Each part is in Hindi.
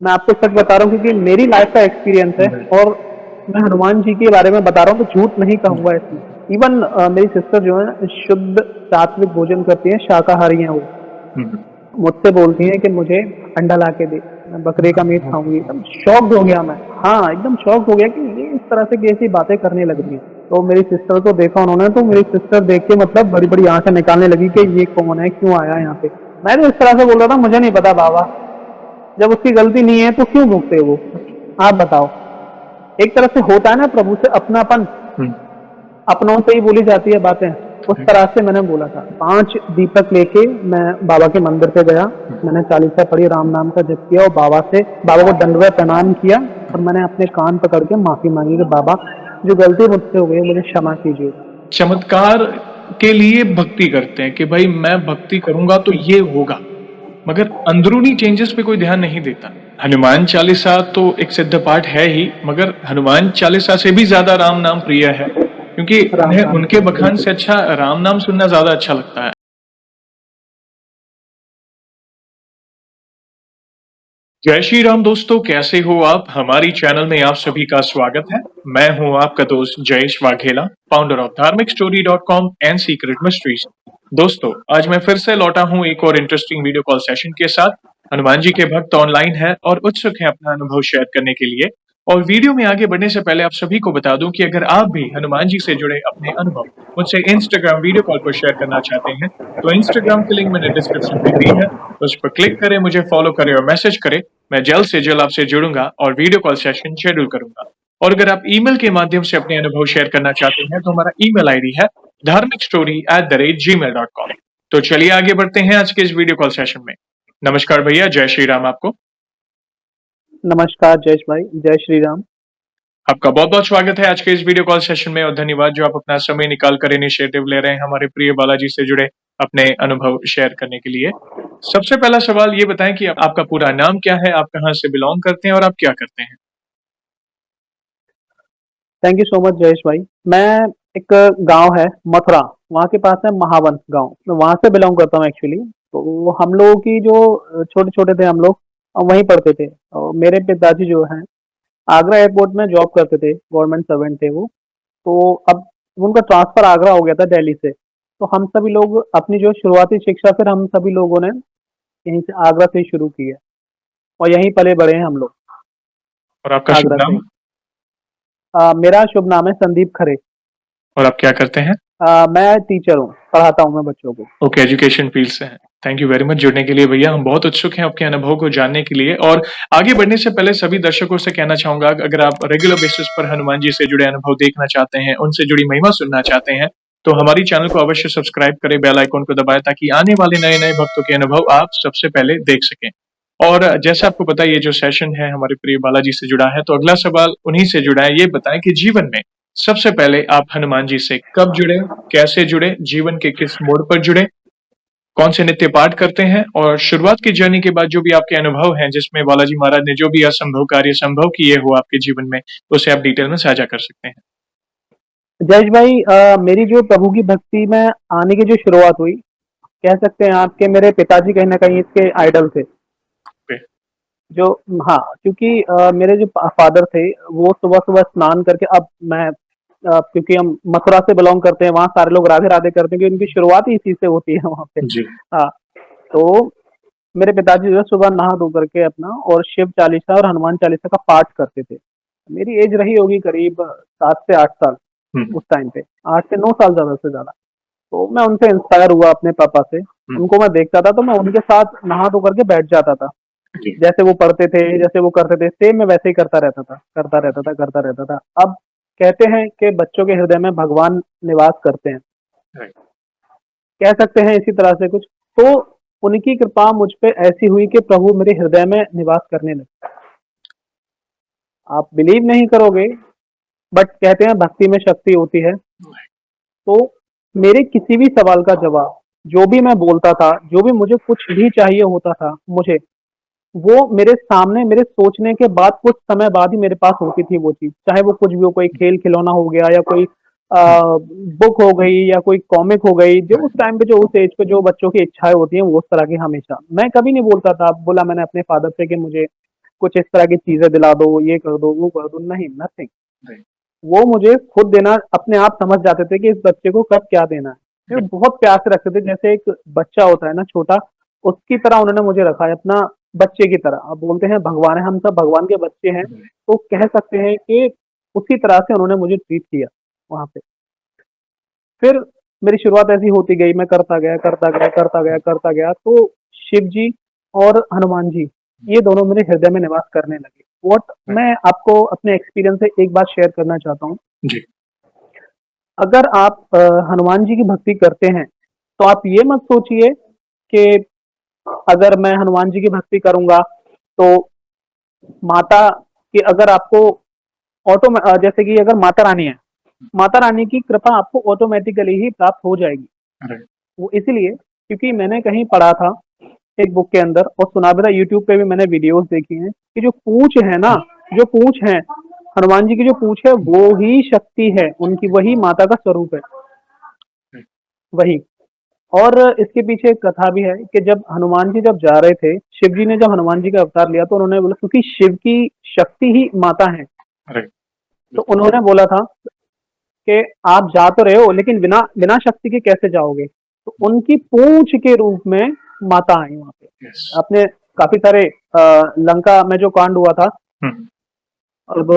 मैं आपको सच बता रहा हूँ क्योंकि मेरी लाइफ का एक्सपीरियंस है। राइट। और मैं हनुमान जी के बारे में बता रहा हूँ तो झूठ नहीं कहूंगा इसमें। इवन मेरी सिस्टर जो है शुद्ध सात्विक भोजन करती है, शाकाहारी है वो। हम्म। मुझसे बोलती हैं कि मुझे अंडा ला के दे, मैं बकरे का मीट खाऊंगी। एकदम शॉक्ड हो गया मैं। हाँ, एकदम शॉक्ड हो गया कि ये इस तरह से कैसी बातें करने लग रही हैं। तो मेरी सिस्टर को देखा उन्होंने, तो मेरी सिस्टर देख के मतलब बड़ी बड़ी आंखें निकालने लगी कि ये कौन है, क्यों आया यहाँ पे। मैं तो इस तरह से बोल रहा था, मुझे नहीं पता बाबा, जब उसकी गलती नहीं है तो क्यों भुगते हो वो, आप बताओ। एक तरह से होता है ना प्रभु से अपनापन, हम्म। अपनों से ही बोली जाती है बातें। उस तरह से मैंने बोला था। 5 दीपक लेके मैं बाबा के मंदिर पे गया। मैंने चालीसा पढ़ी, राम नाम का जप किया और बाबा को दंडवत प्रणाम किया। और मैंने अपने कान पकड़ के माफी मांगी कि बाबा, जो गलती मुझसे हो गई मुझे क्षमा कीजिएगा। चमत्कार के लिए भक्ति करते हैं कि भाई मैं भक्ति करूंगा तो ये होगा, मगर अंदरूनी चेंजेस पे कोई ध्यान नहीं देता। हनुमान चालीसा तो एक सिद्ध पाठ है ही, मगर हनुमान चालीसा से भी ज्यादा राम नाम प्रिय है, क्योंकि राम उन्हें नाम उनके प्रिय, बखान बिल्कुल। से अच्छा राम नाम सुनना ज्यादा अच्छा लगता है। जय श्री राम दोस्तों, कैसे हो आप? हमारी चैनल में आप सभी का स्वागत है। मैं हूं आपका दोस्त जयेश वाघेला, फाउंडर ऑफ धार्मिकस्टोरी.com एंड सीक्रेट मिस्ट्रीज। दोस्तों, आज मैं फिर से लौटा हूं एक और इंटरेस्टिंग वीडियो कॉल सेशन के साथ। हनुमान जी के भक्त ऑनलाइन है और उत्सुक है अपना अनुभव शेयर करने के लिए। और वीडियो में आगे बढ़ने से पहले आप सभी को बता दूं कि अगर आप भी हनुमान जी से जुड़े अपने अनुभव मुझसे इंस्टाग्राम वीडियो कॉल पर शेयर करना चाहते हैं, तो इंस्टाग्राम की लिंक मैंने डिस्क्रिप्शन में दी है। उस पर क्लिक करें, मुझे फॉलो करें और मैसेज करें। मैं जल्द से जल्द आपसे जुड़ूंगा और वीडियो कॉल सेशन शेड्यूल करूंगा। और अगर आप ईमेल के माध्यम से अपने अनुभव शेयर करना चाहते हैं, तो हमारा ईमेल आईडी है dharmikstory@gmail.com। तो चलिए आगे बढ़ते हैं आज के इस वीडियो कॉल सेशन में। नमस्कार भैया, जय श्री राम आपको। नमस्कार जयेश भाई, जय श्री राम। आपका बहुत बहुत स्वागत है आज के इस वीडियो कॉल सेशन में, और धन्यवाद जो आप अपना समय निकाल कर इनिशिएटिव ले रहे हैं हमारे प्रिय बालाजी से जुड़े अपने अनुभव शेयर करने के लिए। सबसे पहला सवाल ये बताएं कि आपका पूरा नाम क्या है, आप कहाँ से बिलोंग करते हैं और आप क्या करते हैं? Thank you so much Jayesh भाई। मैं एक गांव है मथुरा, वहाँ के पास है महावन गांव, मैं वहाँ से बिलोंग करता हूँ एक्चुअली। तो हम लोगों की जो छोटे छोटे थे हम लोग, वहीं पढ़ते थे। और मेरे पिताजी जो हैं आगरा एयरपोर्ट में जॉब करते थे, गवर्नमेंट सर्वेंट थे वो। तो अब उनका ट्रांसफर आगरा हो गया था दिल्ली से। तो हम सभी लोग अपनी जो शुरुआती शिक्षा फिर हम सभी लोगों ने यहीं से आगरा से ही शुरू की है। और यहीं पले बड़े हैं हम लोग, और आपका शुभ आगरा से नाम? ही। मेरा शुभ नाम है संदीप खरे। और आप क्या करते हैं? मैं टीचर हूँ, पढ़ाता हूँ मैं बच्चों को। ओके, एजुकेशन फील्ड से हैं। थैंक यू वेरी मच जुड़ने के लिए भैया, हम बहुत उत्सुक हैं आपके अनुभव को जानने के लिए। और आगे बढ़ने से पहले सभी दर्शकों से कहना चाहूंगा, अगर आप रेगुलर बेसिस पर हनुमान जी से जुड़े अनुभव देखना चाहते हैं, उनसे जुड़ी महिमा सुनना चाहते हैं, तो हमारी चैनल को अवश्य सब्सक्राइब करें, बेल आइकॉन को दबाएं, ताकि आने वाले नए नए भक्तों के अनुभव आप सबसे पहले देख सकें। और जैसे आपको पता है, ये जो सेशन है हमारे प्रिय बालाजी से जुड़ा है, तो अगला सवाल उन्हीं से जुड़ा है। ये बताएं कि जीवन में सबसे पहले आप हनुमान जी से कब जुड़े, कैसे जुड़े, जीवन के किस मोड़ पर जुड़े, कौन से नित्य पाठ करते हैं, और शुरुआत की जर्नी के बाद जो भी आपके अनुभव हैं, जिसमें बालाजी महाराज ने जो भी असंभव कार्य संभव किए हो आपके जीवन में, उसे आप डिटेल में साझा कर सकते हैं। जयेश भाई, मेरी जो प्रभु की भक्ति में आने की जो शुरुआत हुई, कह सकते हैं आपके मेरे पिताजी कहीं ना कहीं इसके आइडल थे। ओके। जो हाँ, क्योंकि मेरे जो फादर थे वो सुबह सुबह स्नान करके, अब मैं क्योंकि हम मथुरा से बिलोंग करते हैं, वहाँ सारे लोग राधे राधे करते हैं क्योंकि उनकी शुरुआत ही इसी से होती है वहाँ पे। जी। हाँ। तो मेरे पिताजी जो है सुबह नहा धो करके अपना और शिव चालीसा और हनुमान चालीसा का पाठ करते थे। मेरी एज रही होगी करीब 7 से 8 साल हम्म। उस टाइम पे, 8 से 9 साल ज्यादा से ज्यादा। तो मैं उनसे इंस्पायर हुआ अपने पापा से। हम्म। उनको मैं देखता था तो मैं उनके साथ नहा धो करके बैठ जाता था। जी। जैसे वो पढ़ते थे, जैसे वो करते थे, सेम मैं वैसे ही करता रहता था। अब कहते हैं कि बच्चों के हृदय में भगवान निवास करते हैं, राइट। कह सकते हैं इसी तरह से कुछ। तो उनकी कृपा मुझ पे ऐसी हुई कि प्रभु मेरे हृदय में निवास करने लगे। आप बिलीव नहीं करोगे, बट कहते हैं भक्ति में शक्ति होती है। तो मेरे किसी भी सवाल का जवाब, जो भी मैं बोलता था, जो भी मुझे कुछ भी चाहिए होता था मुझे, वो मेरे सामने मेरे सोचने के बाद कुछ समय बाद ही मेरे पास होती थी वो चीज़। चाहे वो कुछ भी हो, कोई खेल खिलौना हो गया या कोई बुक हो गई या कोई कॉमिक हो गई, जो उस टाइम पे जो उस एज पे जो बच्चों की इच्छाएँ होती हैं वो उस तरह की। हमेशा मैं कभी नहीं बोलता था, बोला मैंने अपने फादर से कि मुझे कुछ इस तरह की चीजें दिला दो, ये कर दो, वो कर दो, नहीं, नथिंग। राइट। वो मुझे खुद देना, अपने आप समझ जाते थे कि इस बच्चे को कब क्या देना है। ये राइट। बहुत प्यार से रखते थे, जैसे एक बच्चा होता है ना छोटा, उसकी तरह उन्होंने मुझे रखा है, अपना बच्चे की तरह। अब बोलते हैं भगवान है, हम सब भगवान के बच्चे हैं, राइट। तो कह सकते हैं कि उसी तरह से उन्होंने मुझे ट्रीट किया वहाँ पे। फिर मेरी शुरुआत ऐसी होती गई, मैं करता गया, करता गया, करता गया, करता गया, तो शिव जी और हनुमान जी, ये दोनों मेरे हृदय में निवास करने लगे। What right. मैं आपको अपने एक्सपीरियंस से एक बात शेयर करना चाहता हूँ। जी। अगर आप हनुमान जी की भक्ति करते हैं, तो आप ये मत सोचिए कि अगर मैं हनुमान जी की भक्ति करूँगा, तो माता की, अगर आपको जैसे कि अगर माता रानी है, माता रानी की कृपा आपको ऑटोमेटिकली ही प्राप्त हो जाएगी। राइट। वो इसलिए क्योंकि मैंने कहीं पढ़ा था एक बुक के अंदर, और सुना भी था, यूट्यूब पे भी मैंने वीडियोस देखी हैं, कि जो पूंछ है ना, जो पूंछ है, हनुमान जी की जो पूंछ है, वो ही शक्ति है उनकी, वही माता का स्वरूप है, राइट। वही। और इसके पीछे एक कथा भी है कि जब हनुमान जी जब जा रहे थे, शिव जी ने जब हनुमान जी का अवतार लिया, तो उन्होंने बोला, क्योंकि शिव की शक्ति ही माता है, राइट। तो बिल्कुल। उन्होंने बोला था कि आप जा तो रहे हो, लेकिन बिना बिना शक्ति के कैसे जाओगे। तो उनकी पूंछ के रूप में माता आई वहां पे। यस। आपने काफी सारे लंका में जो कांड हुआ था, हुँ। अब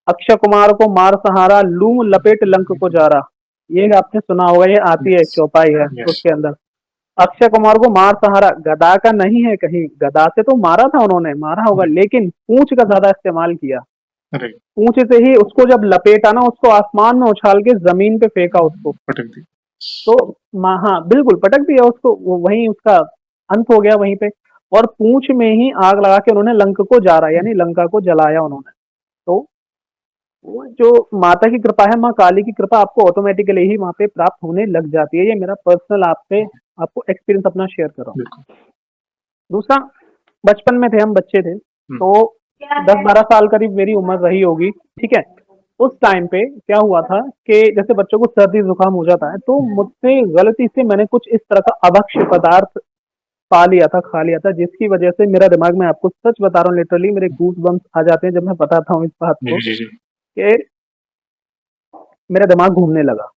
अक्षय कुमार को मार सहारा, लूम लपेट लंक को जा रहा, ये आपने सुना होगा, ये आती है, एक यस। चौपाई है यस। उसके अंदर। अक्षय कुमार को मार सहारा, गदा का नहीं है कहीं, गदा से तो मारा था उन्होंने, मारा होगा, राइट। लेकिन पूंछ का ज्यादा इस्तेमाल किया। राइट। पूंछ से ही उसको जब लपेटा ना, उसको आसमान में उछाल के जमीन पे फेंका उसको। पटक दी। तो हाँ बिल्कुल पटक दिया उसको, वहीं उसका अंत हो गया वहीं पे। और पूंछ में ही आग लगा के उन्होंने लंक को जारा, यानी लंका को जलाया उन्होंने। तो वो जो माता की कृपा है, माँ काली की कृपा आपको ऑटोमेटिकली ही वहां पे प्राप्त होने लग जाती है। ये मेरा पर्सनल आपसे आपको एक्सपीरियंस अपना शेयर कर रहा हूँ। बिल्कुल। दूसरा, बचपन में थे हम, बच्चे थे, हुँ। तो 10-12 साल करीब मेरी उम्र रही होगी, ठीक है। उस टाइम पे क्या हुआ था कि जैसे बच्चों को सर्दी जुकाम हो जाता है, तो हुँ। मुझसे गलती से मैंने कुछ इस तरह का अभक्ष्य पदार्थ पा लिया था, खा लिया था, जिसकी वजह से मेरा दिमाग में, आपको सच बता रहा हूँ, लिटरली मेरे गूज बम्स आ जाते हैं जब मैं बताता हूँ इस बात जी, को, जी, जी। कि मेरा दिमाग घूमने लगा।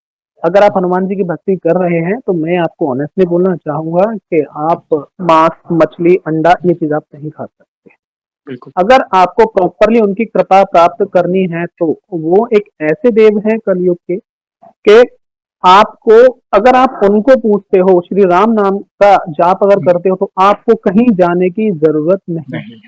अगर आप हनुमान जी की भक्ति कर रहे हैं, तो मैं आपको ऑनेस्टली बोलना चाहूंगा कि आप मांस, मछली, अंडा, ये चीज आप नहीं खा सकते। बिल्कुल। अगर आपको प्रॉपरली उनकी कृपा प्राप्त करनी है, तो वो एक ऐसे देव हैं कलयुग के, कि आपको, अगर आप उनको पूछते हो, श्री राम नाम का जाप अगर हुँ। करते हो, तो आपको कहीं जाने की जरूरत नहीं है। नहीं।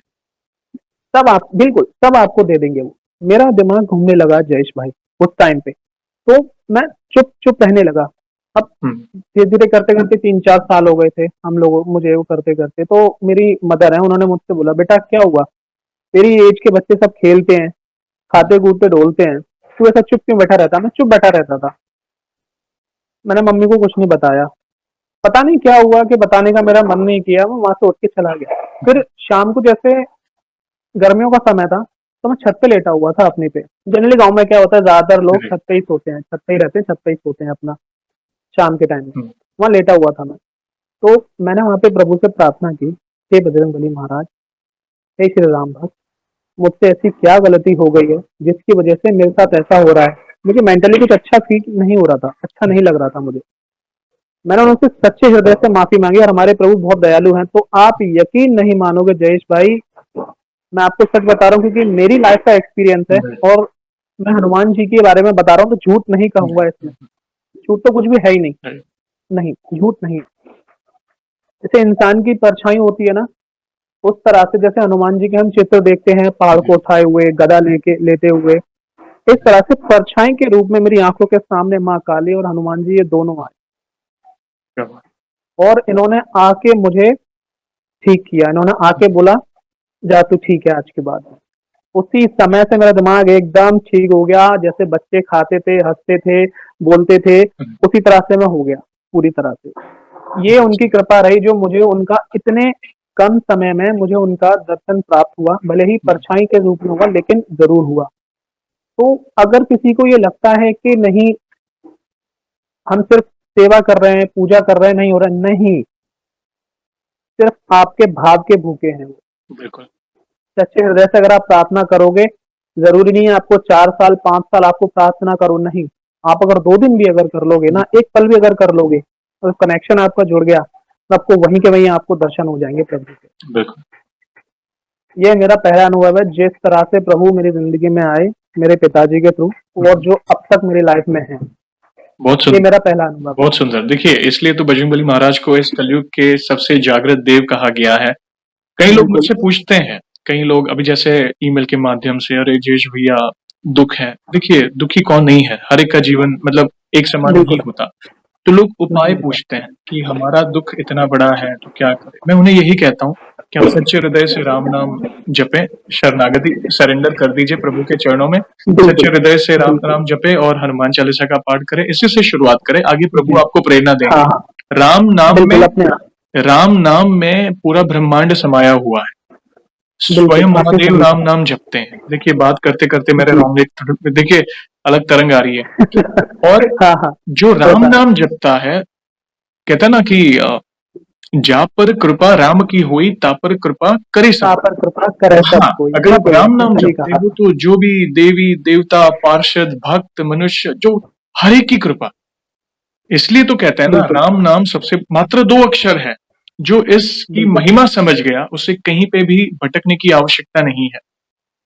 सब आप बिल्कुल सब आपको दे देंगे वो। मेरा दिमाग घूमने लगा जयेश भाई उस टाइम पे, तो मैं चुप चुप रहने लगा। अब हुँ। धीरे धीरे करते करते 3-4 साल हो गए थे हम लोग, मुझे वो करते करते, तो मेरी मदर है, उन्होंने मुझसे बोला, बेटा क्या हुआ, तेरी एज के बच्चे सब खेलते हैं, हुँ। खाते कूदते डोलते हैं, तू ऐसा चुप क्यों बैठा रहता। मैं चुप बैठा रहता था, मैंने मम्मी को कुछ नहीं बताया। पता नहीं क्या हुआ कि बताने का मेरा मन नहीं किया, मैं वहां से उठ के चला गया। फिर शाम को, जैसे गर्मियों का समय था, तो मैं छत पे लेटा हुआ था अपने पे। जनरली गांव में क्या होता है, ज्यादातर लोग राइट। छत पे ही सोते हैं, छत पे ही रहते हैं, छत पे ही सोते हैं अपना, शाम के टाइम में। हुँ। वहां लेटा हुआ था मैं, तो मैंने वहां पे प्रभु से प्रार्थना की, हे बजरंगबली महाराज, हे श्री राम भक्त, मुझसे ऐसी क्या गलती हो गई है जिसकी वजह से मेरे साथ ऐसा हो रहा है। मुझे मेंटली कुछ अच्छा फील नहीं हो रहा था, अच्छा नहीं लग रहा था मुझे। मैंने उनसे सच्चे हृदय से माफी मांगी, और हमारे प्रभु बहुत दयालु हैं। तो आप यकीन नहीं मानोगे जयेश भाई, मैं आपको सच बता रहा हूँ, क्योंकि मेरी लाइफ का एक्सपीरियंस है, राइट। और मैं हनुमान जी के बारे में बता रहा हूँ, तो झूठ नहीं हुँ। कहूंगा इसमें। झूठ तो कुछ भी है ही नहीं, राइट। नहीं झूठ नहीं। जैसे इंसान की परछाई होती है ना, उस तरह से जैसे हनुमान जी के हम चित्र देखते हैं, पहाड़ जी। को उठाए हुए, गदा लेके लेते हुए, इस जी। तरह से परछाई के रूप में मेरी आंखों के सामने माँ काली और हनुमान जी, ये दोनों आए, क्या बात! और इन्होंने आके मुझे ठीक किया। इन्होंने आके बोला, जा तू ठीक है आज के बाद। उसी समय से मेरा दिमाग एकदम ठीक हो गया, जैसे बच्चे खाते थे, हंसते थे, बोलते थे, हुँ। उसी तरह से मैं हो गया पूरी तरह से। ये उनकी अच्छा। कृपा रही, जो मुझे उनका इतने कम समय में मुझे उनका दर्शन प्राप्त हुआ, भले ही हुँ। परछाई के रूप में हुआ, लेकिन जरूर हुआ। तो अगर किसी को ये लगता है कि नहीं, हम सिर्फ सेवा कर रहे हैं, पूजा कर रहे हैं, नहीं हो रहा है, नहीं, सिर्फ आपके भाव के भूखे हैं वो। बिल्कुल। सच्चे हृदय से अगर आप प्रार्थना करोगे, ज़रूरी नहीं है आपको 4 साल, 5 साल आपको प्रार्थना करो, नहीं। आप अगर 2 दिन भी अगर कर लोगे ना, 1 पल भी अगर कर लोगे, तो कनेक्शन आपका जुड़ गया, तो आपको वहीं के वहीं आपको दर्शन हो जाएँगे प्रभु के। बिल्कुल। ये मेरा पहला अनुभव है, जिस तरह से प्रभु मेरी ज़िंदगी में आए, मेरे पिताजी के थ्रू, और जो अब तक मेरी लाइफ़ में हैं। बहुत ये सुंदर, मेरा पहला अनुभव है। बहुत सुंदर। देखिए, इसलिए तो बजरंगबली महाराज को इस कलयुग के सबसे जागृत देव कहा गया है। कई लोग बिल्कुल। मुझसे पूछते हैं, कई लोग अभी जैसे ईमेल के माध्यम से, अरे जयेश भैया दुःख है। देखिए, दुखी कौन नहीं है? हर एक का जीवन मतलब एक समान नहीं बिल्कुल, होता। तो लोग उपाय नहीं होता। पूछते हैं कि हमारा दुःख इतना बड़ा है तो क्या करें? मैं उन्हें यही कहता हूँ कि आप सच्चे हृदय से राम नाम जपें, शरणागति सरेंडर कर दीजिए प्रभु के चरणों में। सच्चे बिल्कुल, हृदय से राम बिल्कुल। नाम जपें और हनुमान चालीसा का पाठ करें। इसी से शुरुआत करें, आगे प्रभु जी। आपको प्रेरणा हाँ, देंगे। हाँ। में बिल्कुल, अपने आप। राम नाम में पूरा ब्रह्मांड समाया हुआ है। बिल्कुल, स्वयं काफ़ी महादेव सही राम कहा। नाम जपते हैं। देखिए, बात करते-करते मेरे जी। रोंगटे देखिए अलग तरंग आ रही है। और हाँ, हाँ, जो राम होता है। नाम जपता है, कहते हैं ना कि जा पर कृपा राम की हुई, ता पर कृपा करे सब आप कोई। पर कृपा करे सब हाँ, कोई। अगर आप बिल्कुल, राम आपने नाम सही जपते कहा। हो तो जो भी देवी, देवता, पार्षद, भक्त, मनुष्य जो हर एक की कृपा। इसलिए तो कहते हैं ना, बिल्कुल, राम नाम सबसे मात्र 2 अक्षर है। जो इसकी बिल्कुल। महिमा समझ गया, उसे कहीं पे भी भटकने की आवश्यकता नहीं है।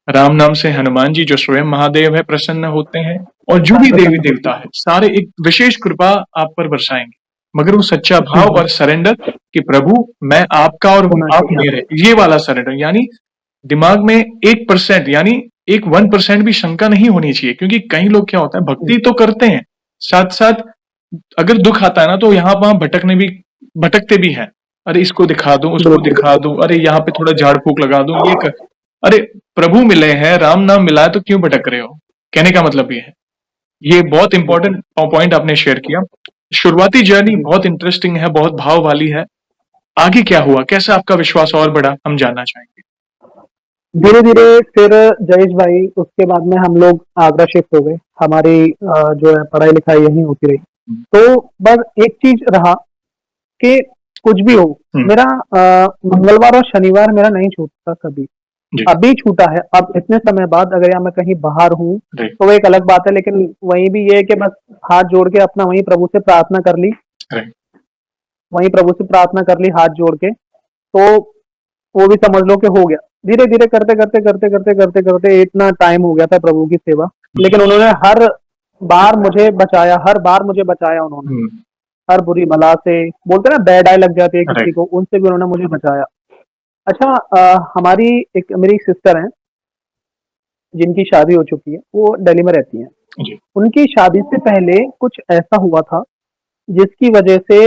राम नाम से हनुमान जी जो स्वयं महादेव है प्रसन्न होते हैं, और जो भी देवी प्रसन्न होती देवता है। है सारे एक विशेष कृपा आप पर बरसाएंगे, मगर वो सच्चा हुँ, भाव हुँ। और सरेंडर कि प्रभु मैं आपका और होना आप चाहिए मेरे, आपको। ये वाला सरेंडर। यानी दिमाग में 1% यानी एक 1% भी शंका नहीं होनी चाहिए, क्योंकि कई लोग क्या होता है हुँ, भक्ति तो करते हैं, साथ साथ अगर दुख आता है ना तो यहाँ वहां भटकते भी हैं। अरे इसको दिखा दूं, उसको बिल्कुल। दिखा दूं, अरे यहाँ पे थोड़ा झाड़ फूक लगा दूं, अरे प्रभु मिले हैं, राम नाम मिला है तो क्यों भटक रहे हो? कहने का मतलब ये है। ये बहुत बिल्कुल। इंपॉर्टेंट पॉइंट आपने शेयर किया। शुरुआती जर्नी जी। बहुत इंटरेस्टिंग है, बहुत भाव वाली है। आगे क्या हुआ? कैसे आपका विश्वास और बढ़ा? हम जानना चाहेंगे। धीरे-धीरे फिर जयेश भाई उसके बाद में हम लोग आगरा शिफ्ट हो गए। हमारी जो है पढ़ाई-लिखाई यहीं होती रही। हुँ, तो बस एक चीज़ रहा कि कुछ भी हो, हुँ, मेरा मंगलवार और शनिवार मेरा नहीं छूटता कभी। जी, अभी छूटा है, अब इतने समय बाद अगर या मैं कहीं बाहर हूँ, राइट, तो वो एक अलग बात है, लेकिन वहीं भी ये है कि बस हाथ जोड़ के अपना वहीं प्रभु से प्रार्थना कर ली, राइट, वहीं प्रभु से प्रार्थना कर ली हाथ जोड़ के, तो वो भी समझ लो कि हो गया। धीरे-धीरे करते-करते इतना टाइम हो गया था प्रभु की सेवा, हुँ, लेकिन उन्होंने हर बार मुझे बचाया उन्होंने। हुँ, हर बुरी बला से, बोलते हैं ना बैड आई लग जाती है किसी राइट, को, उनसे भी उन्होंने मुझे बचाया। अच्छा, हमारी एक मेरी सिस्टर हैं, जिनकी शादी हो चुकी है, वो दिल्ली में रहती हैं। जी, उनकी शादी से पहले कुछ ऐसा हुआ था, जिसकी वजह से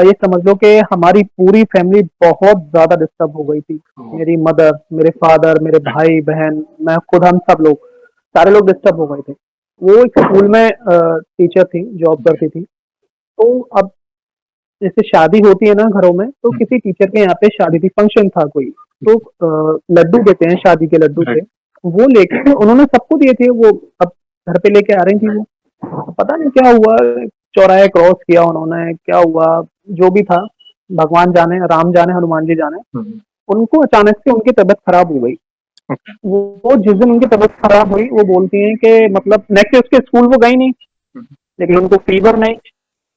ये समझ लो कि हमारी पूरी फैमिली बहुत ज़्यादा डिस्टर्ब हो गई थी। ओह! मेरी मदर, मेरे फादर, मेरे राइट, भाई-बहन, मैं खुद, हम सब लोग, सारे लोग डिस्टर्ब हो गए थे। वो एक स्कूल में टीचर थी, जॉब ओके, करती थी। तो अब जैसे शादी होती है ना घरों में, तो हुँ, किसी टीचर के यहाँ पे शादी थी, फंक्शन था कोई। तो लड्डू देते हैं शादी के लड्डू थे, राइट, वो लेके उन्होंने सबको दिए थे वो, अब घर पे लेके आ रही थी वो। पता नहीं क्या हुआ, चौराहे क्रॉस किया उन्होंने, क्या हुआ, जो भी था, भगवान जाने, राम जाने, हनुमान जी जाने। हुँ, उनको अचानक से उनकी तबीयत खराब हो गई। ओके, वो जिस दिन उनकी तबीयत खराब हुई, वो बोलती हैं कि मतलब नेक्स्ट डे उसके स्कूल वो गई नहीं, हुँ, लेकिन उनको फीवर नहीं,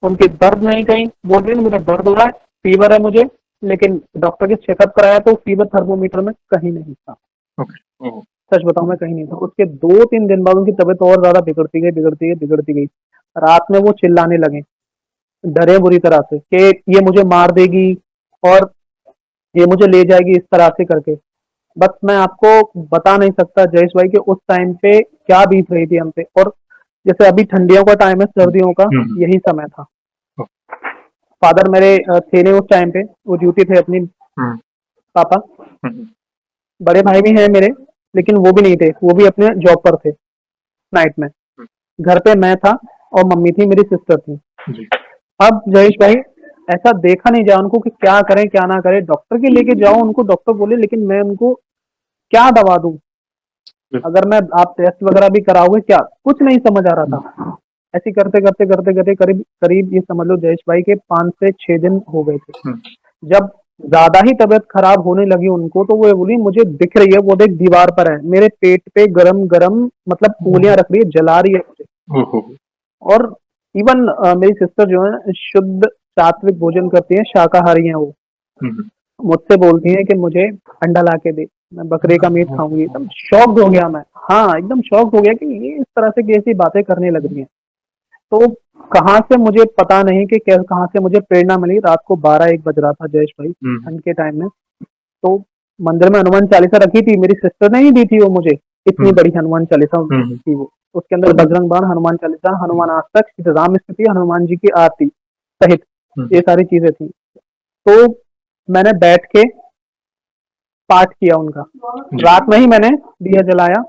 उनकी दर्द नहीं कहीं, बोल रही है मेरा दर्द हो रहा है, फीवर है मुझे, लेकिन डॉक्टर के चेकअप कराया तो फीवर थर्मोमीटर में कहीं नहीं था। ओके, ओह! सच बताऊँ, मैं कहीं नहीं था। उसके 2-3 दिन बाद उनकी तबीयत और ज़्यादा बिगड़ती गई। रात में वो चिल्लाने लगे, डरे बुरी तरह से कि ये मुझे मार देगी और ये मुझे ले जाएगी, इस तरह से करके। बस मैं आपको बता नहीं सकता जयेश भाई कि उस टाइम पे क्या बीत रही थी हम पे। और जैसे अभी ठंडियों का टाइम है, हुँ, सर्दियों का, हुँ, यही समय था। ओह! फादर मेरे थे नहीं उस टाइम पे, वो ड्यूटी थे अपनी, हुँ, पापा। हुँ, बड़े भाई भी हैं मेरे, लेकिन वो भी नहीं थे, वो भी अपने जॉब पर थे, नाइट में। हुँ, घर पे मैं था और मम्मी थी, मेरी सिस्टर थी। जी, अब जयेश भाई, ऐसा देखा नहीं जा उनको कि क्या करें क्या ना करें, डॉक्टर के लेके जाओ उनको, डॉक्टर बोले, लेकिन मैं उनको क्या दवा दूं, बिल्कुल, अगर मैं, आप टेस्ट वगैरह भी कराओगे क्या, कुछ नहीं समझ आ रहा था। ऐसे करते करते करीब करीब ये समझ लो जयेश भाई के 5 से 6 दिन हो गए थे। हुँ, जब ज़्यादा ही तबीयत खराब होने लगी उनको, तो वो ये बोली मुझे दिख रही है, वो देख दीवार पर है, मेरे पेट पे गरम-गरम मतलब उँगलियाँ रख रही है, जला रही है मुझे। ओहो! और इवन मेरी सिस्टर जो है शुद्ध सात्विक भोजन करती हैं, शाकाहारी हैं वो। हुँ, हुँ। मुझसे बोलती हैं कि मुझे अंडा ला के दे, मैं बकरे का मीट खाऊँगी। एकदम शॉक्ड हो गया मैं। हाँ, एकदम शॉक्ड हो गया कि ये इस तरह से कैसी बातें करने लग रही हैं। तो कहाँ से मुझे पता नहीं कि कहाँ से मुझे प्रेरणा मिली। रात को 12-1 बज रहा था जयेश भाई, हुँ, ठंड के टाइम में। तो मंदिर में हनुमान चालीसा रखी थी, मेरी सिस्टर ने ही दी थी वो मुझे, इतनी हुँ, बड़ी हनुमान चालीसा हुँ, हुँ, थी वो। उसके अंदर बजरंग बाण, हनुमान चालीसा, हनुमान आष्टक, राम स्तुति, हनुमान जी की आरती सहित हुँ, ये सारी चीज़ें थी। तो मैंने बैठ के पाठ किया उनका। जी, रात में ही मैंने दिया जलाया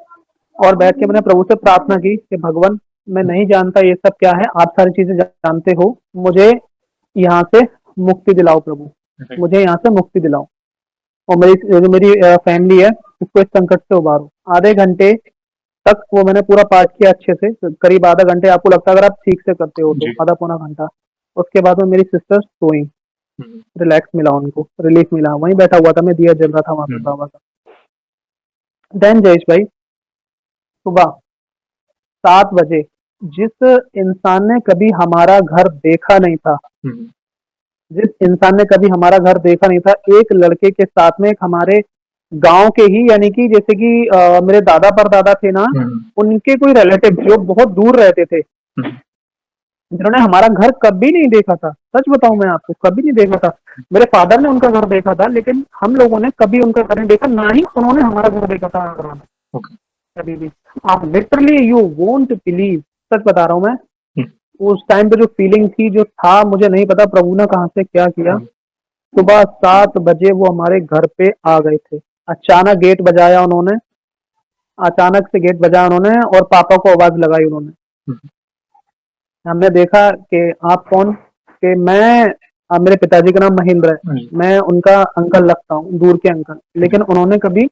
और बैठ के मैंने प्रभु से प्रार्थना की कि भगवान, मैं नहीं जानता ये सब क्या है, आप सारी चीज़ें जानते हो, मुझे यहाँ से मुक्ति दिलाओ प्रभु, राइट, मुझे यहाँ से मुक्ति दिलाओ। और मेरी जो मेरी फैमिली है, उसको इस संकट से उबारो। आधे घंटे तक वो मैंने पूरा पाठ किया अच्छे से, करीब आधा घंटे आपको लगता है अगर आप ठीक से करते हो तो, जी, आधा पौना घंटा। उसके बाद में मेरी सिस्टर सोई, हुँ, रिलैक्स मिला उनको, रिलीफ मिला। वहीं बैठा हुआ था मैं, दिया जल रहा था वहाँ पे हुँ, बाबा का। देन जयेश भाई, सुबह 7 बजे, जिस इंसान ने कभी हमारा घर देखा नहीं था, हुँ, जिस इंसान ने कभी हमारा घर देखा नहीं था, एक लड़के के साथ में, एक हमारे गाँव के ही, यानी कि जैसे कि मेरे दादा परदादा थे ना, हुँ, उनके कोई रिलेटिव जो बहुत दूर रहते थे, हुँ, जिन्होंने हमारा घर कभी नहीं देखा था। सच बताऊँ मैं आपको, कभी नहीं देखा था। मेरे फादर ने उनका घर देखा था, लेकिन हम लोगों ने कभी उनका घर नहीं देखा, ना ही उन्होंने हमारा घर देखा था आगरा में, ओके, कभी भी। आप लिटरली यू वोंट बिलीव, सच बता रहा हूँ मैं। हुँ, उस टाइम पे जो फीलिंग थी, जो था, मुझे नहीं पता प्रभु ने कहाँ से क्या किया। हुँ, सुबह 7 बजे वो हमारे घर पे आ गए थे। अचानक गेट बजाया उन्होंने, अचानक से गेट बजाया उन्होंने और पापा को आवाज़ लगाई उन्होंने। हुँ, हमने देखा कि आप कौन? कि मैं मेरे पिताजी का नाम महेंद्र है। जी, मैं उनका अंकल लगता हूँ, दूर के अंकल। जी, लेकिन उन्होंने कभी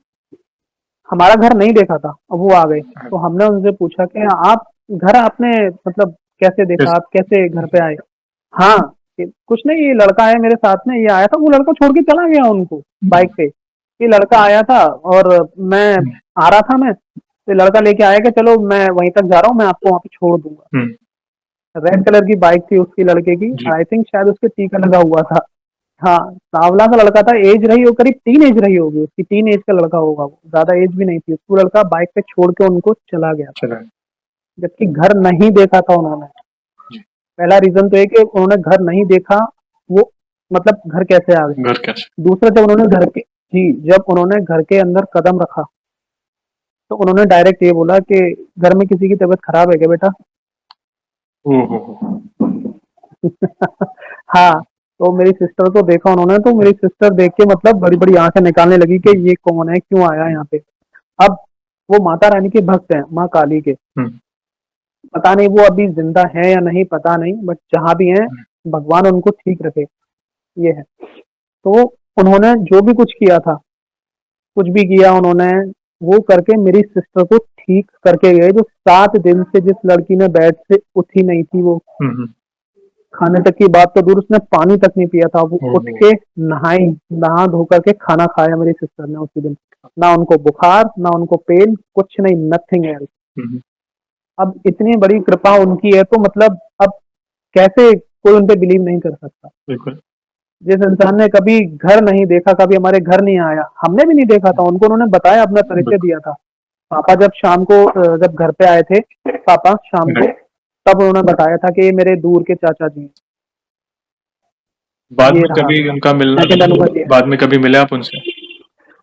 हमारा घर नहीं देखा था, अब वो आ गए। हाँ, तो हमने उनसे पूछा कि आप घर आपने मतलब कैसे देखा? यस, आप कैसे घर पे जी, आए? हाँ, कि कुछ नहीं, ये लड़का है मेरे साथ में, ये आया था। वो लड़का छोड़ के चला गया उनको हुँ, बाइक पे। ये लड़का आया था और मैं हुँ, आ रहा था मैं, ये लड़का लेके आया कि चलो मैं वहीं तक जा रहा हूँ, मैं आपको वहाँ पे छोड़ दूँगा। हुँ, रेड कलर की बाइक थी उसकी लड़के की, जी, आई थिंक शायद उसके टीका लगा हुआ था। हाँ, सांवला सा लड़का था, एज रही हो करीब टीन एज रही होगी उसकी, टीन एज का लड़का होगा वो, ज़्यादा एज भी नहीं थी। वो लड़का बाइक पे छोड़ के उनको चला गया था, चला जबकि घर नहीं देखा था उन्होंने। जी, पहला रीज़न तो ये कि उन्होंने घर नहीं देखा, वो मतलब घर कैसे आ गए? घर कैसे? दूसरा, जब उन्होंने घर के जी, जब उन्होंने घर के अंदर कदम रखा, तो उन्होंने डायरेक्ट ये बोला कि घर में किसी की तबीयत खराब है क्या बेटा? ओह हो, हो! हाँ, तो मेरी सिस्टर को देखा उन्होंने, तो हुँ, मेरी सिस्टर देख के मतलब बड़ी-बड़ी आँखें निकालने लगी कि हुँ, ये कौन है? क्यों आया है यहाँ पे? अब वो माता रानी के भक्त हैं, माँ काली के। हुँ, पता नहीं वो अभी ज़िंदा हैं या नहीं, पता नहीं, बट जहाँ भी हैं, हुँ, भगवान उनको ठीक रखे, ये है। तो उन्होंने जो भी कुछ किया था, कुछ भी किया उन्होंने, वो करके मेरी सिस्टर को ठीक करके गए, जो 7 दिन से जिस लड़की ने बेड से उठी नहीं थी वो, हुँ, हुँ, खाने तक की बात तो दूर, उसने पानी तक नहीं पिया था। वो उठ ओह! के नहाई, नहा धो करके खाना खाया मेरी सिस्टर ने उसी दिन। ना उनको बुखार, ना उनको पेन, कुछ नहीं, नथिंग एल्स। हुँ, हुँ, अब इतनी बड़ी कृपा उनकी है, तो मतलब अब कैसे कोई उन पे बिलीव नहीं कर सकता? बिल्कुल, जिस इंसान ने कभी घर नहीं देखा, कभी हमारे घर नहीं आया, हमने भी नहीं देखा था, उनको उन्होंने बताया, अपना परिचय बिल्कुल, दिया था। पापा जब शाम को जब घर पे आए थे, पापा शाम को, राइट। तब उन्होंने बताया था कि ये मेरे दूर के चाचा जी हैं। बाद ये में रहा कभी मेरा उनका मिलना सेकंड हुआ? अनुभव ये है। बाद में कभी मिले आप उनसे?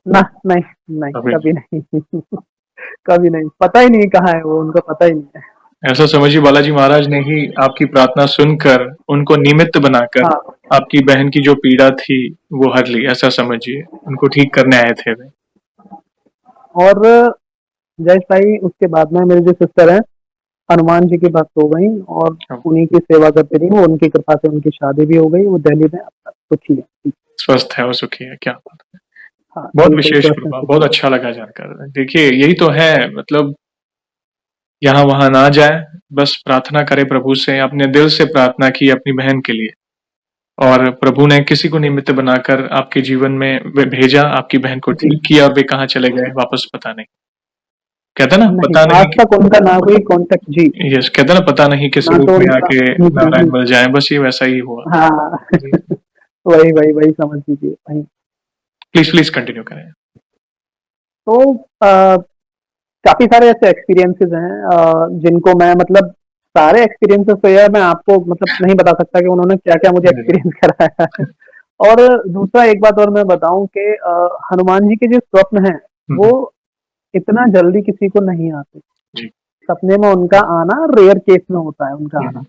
ना, नहीं, नहीं, कभी नहीं। कभी नहीं। कभी नहीं, पता ही नहीं कहाँ है वो, उनको पता ही नहीं है। ऐसा समझिए बालाजी महाराज ने ही आपकी प्रार्थना सुनकर, उनको निमित्त बनाकर, हाँ, आपकी बहन की जो पीड़ा थी, वो हर ली, ऐसा समझिए। उनको ठीक करने आए थे वे। और जयेश भाई, उसके बाद में मेरी जो सिस्टर है, हनुमान जी की भक्त हो गई और हाँ, उन्हीं की सेवा करती रही। वो उनकी कृपा से उनकी शादी भी हो गई, वो दिल्ली में अब तक सुखी है। स्वस्थ है और सुखी है, क्या बात है। हाँ, बहुत बिल्कुल विशेष स्वस्थ है, कृपा, सुखी बहुत है। अच्छा लगा जानकर। देखिए, यही तो है मतलब यहाँ-वहाँ ना जाए, बस प्रार्थना करें प्रभु से, अपने दिल से प्रार्थना की अपनी बहन के लिए। और प्रभु ने किसी को निमित्त बनाकर आपके जीवन में भेजा, आपकी बहन को जी। ठीक किया, वे कहाँ चले गए वापस पता नहीं। कहते हैं ना नहीं, पता नहीं आज तक उनका ना कोई कॉन्टेक्ट। जी। यस, कहते हैं ना पता नहीं किस ना रूप तो में उनका। आके नारायण मिल जाए, बस ये वैसा ही हुआ। हाँ। जी, वही वही वही समझ लीजिए वही। प्लीज प्लीज कंटिन्यू करें। तो काफी सारे ऐसे एक्सपीरियंसेस हैं जिनको मैं मतलब सारे एक्सपीरियंसेस तो यार मैं आपको मतलब नहीं बता सकता कि उन्होंने क्या क्या मुझे जी, एक्सपीरियंस कराया है। और दूसरा एक बात और मैं बताऊं कि हनुमान जी के जो स्वप्न हैं वो हम्म, इतना जल्दी किसी को नहीं आते। जी, सपने में उनका आना रेयर केस में होता है उनका आना। हम्म,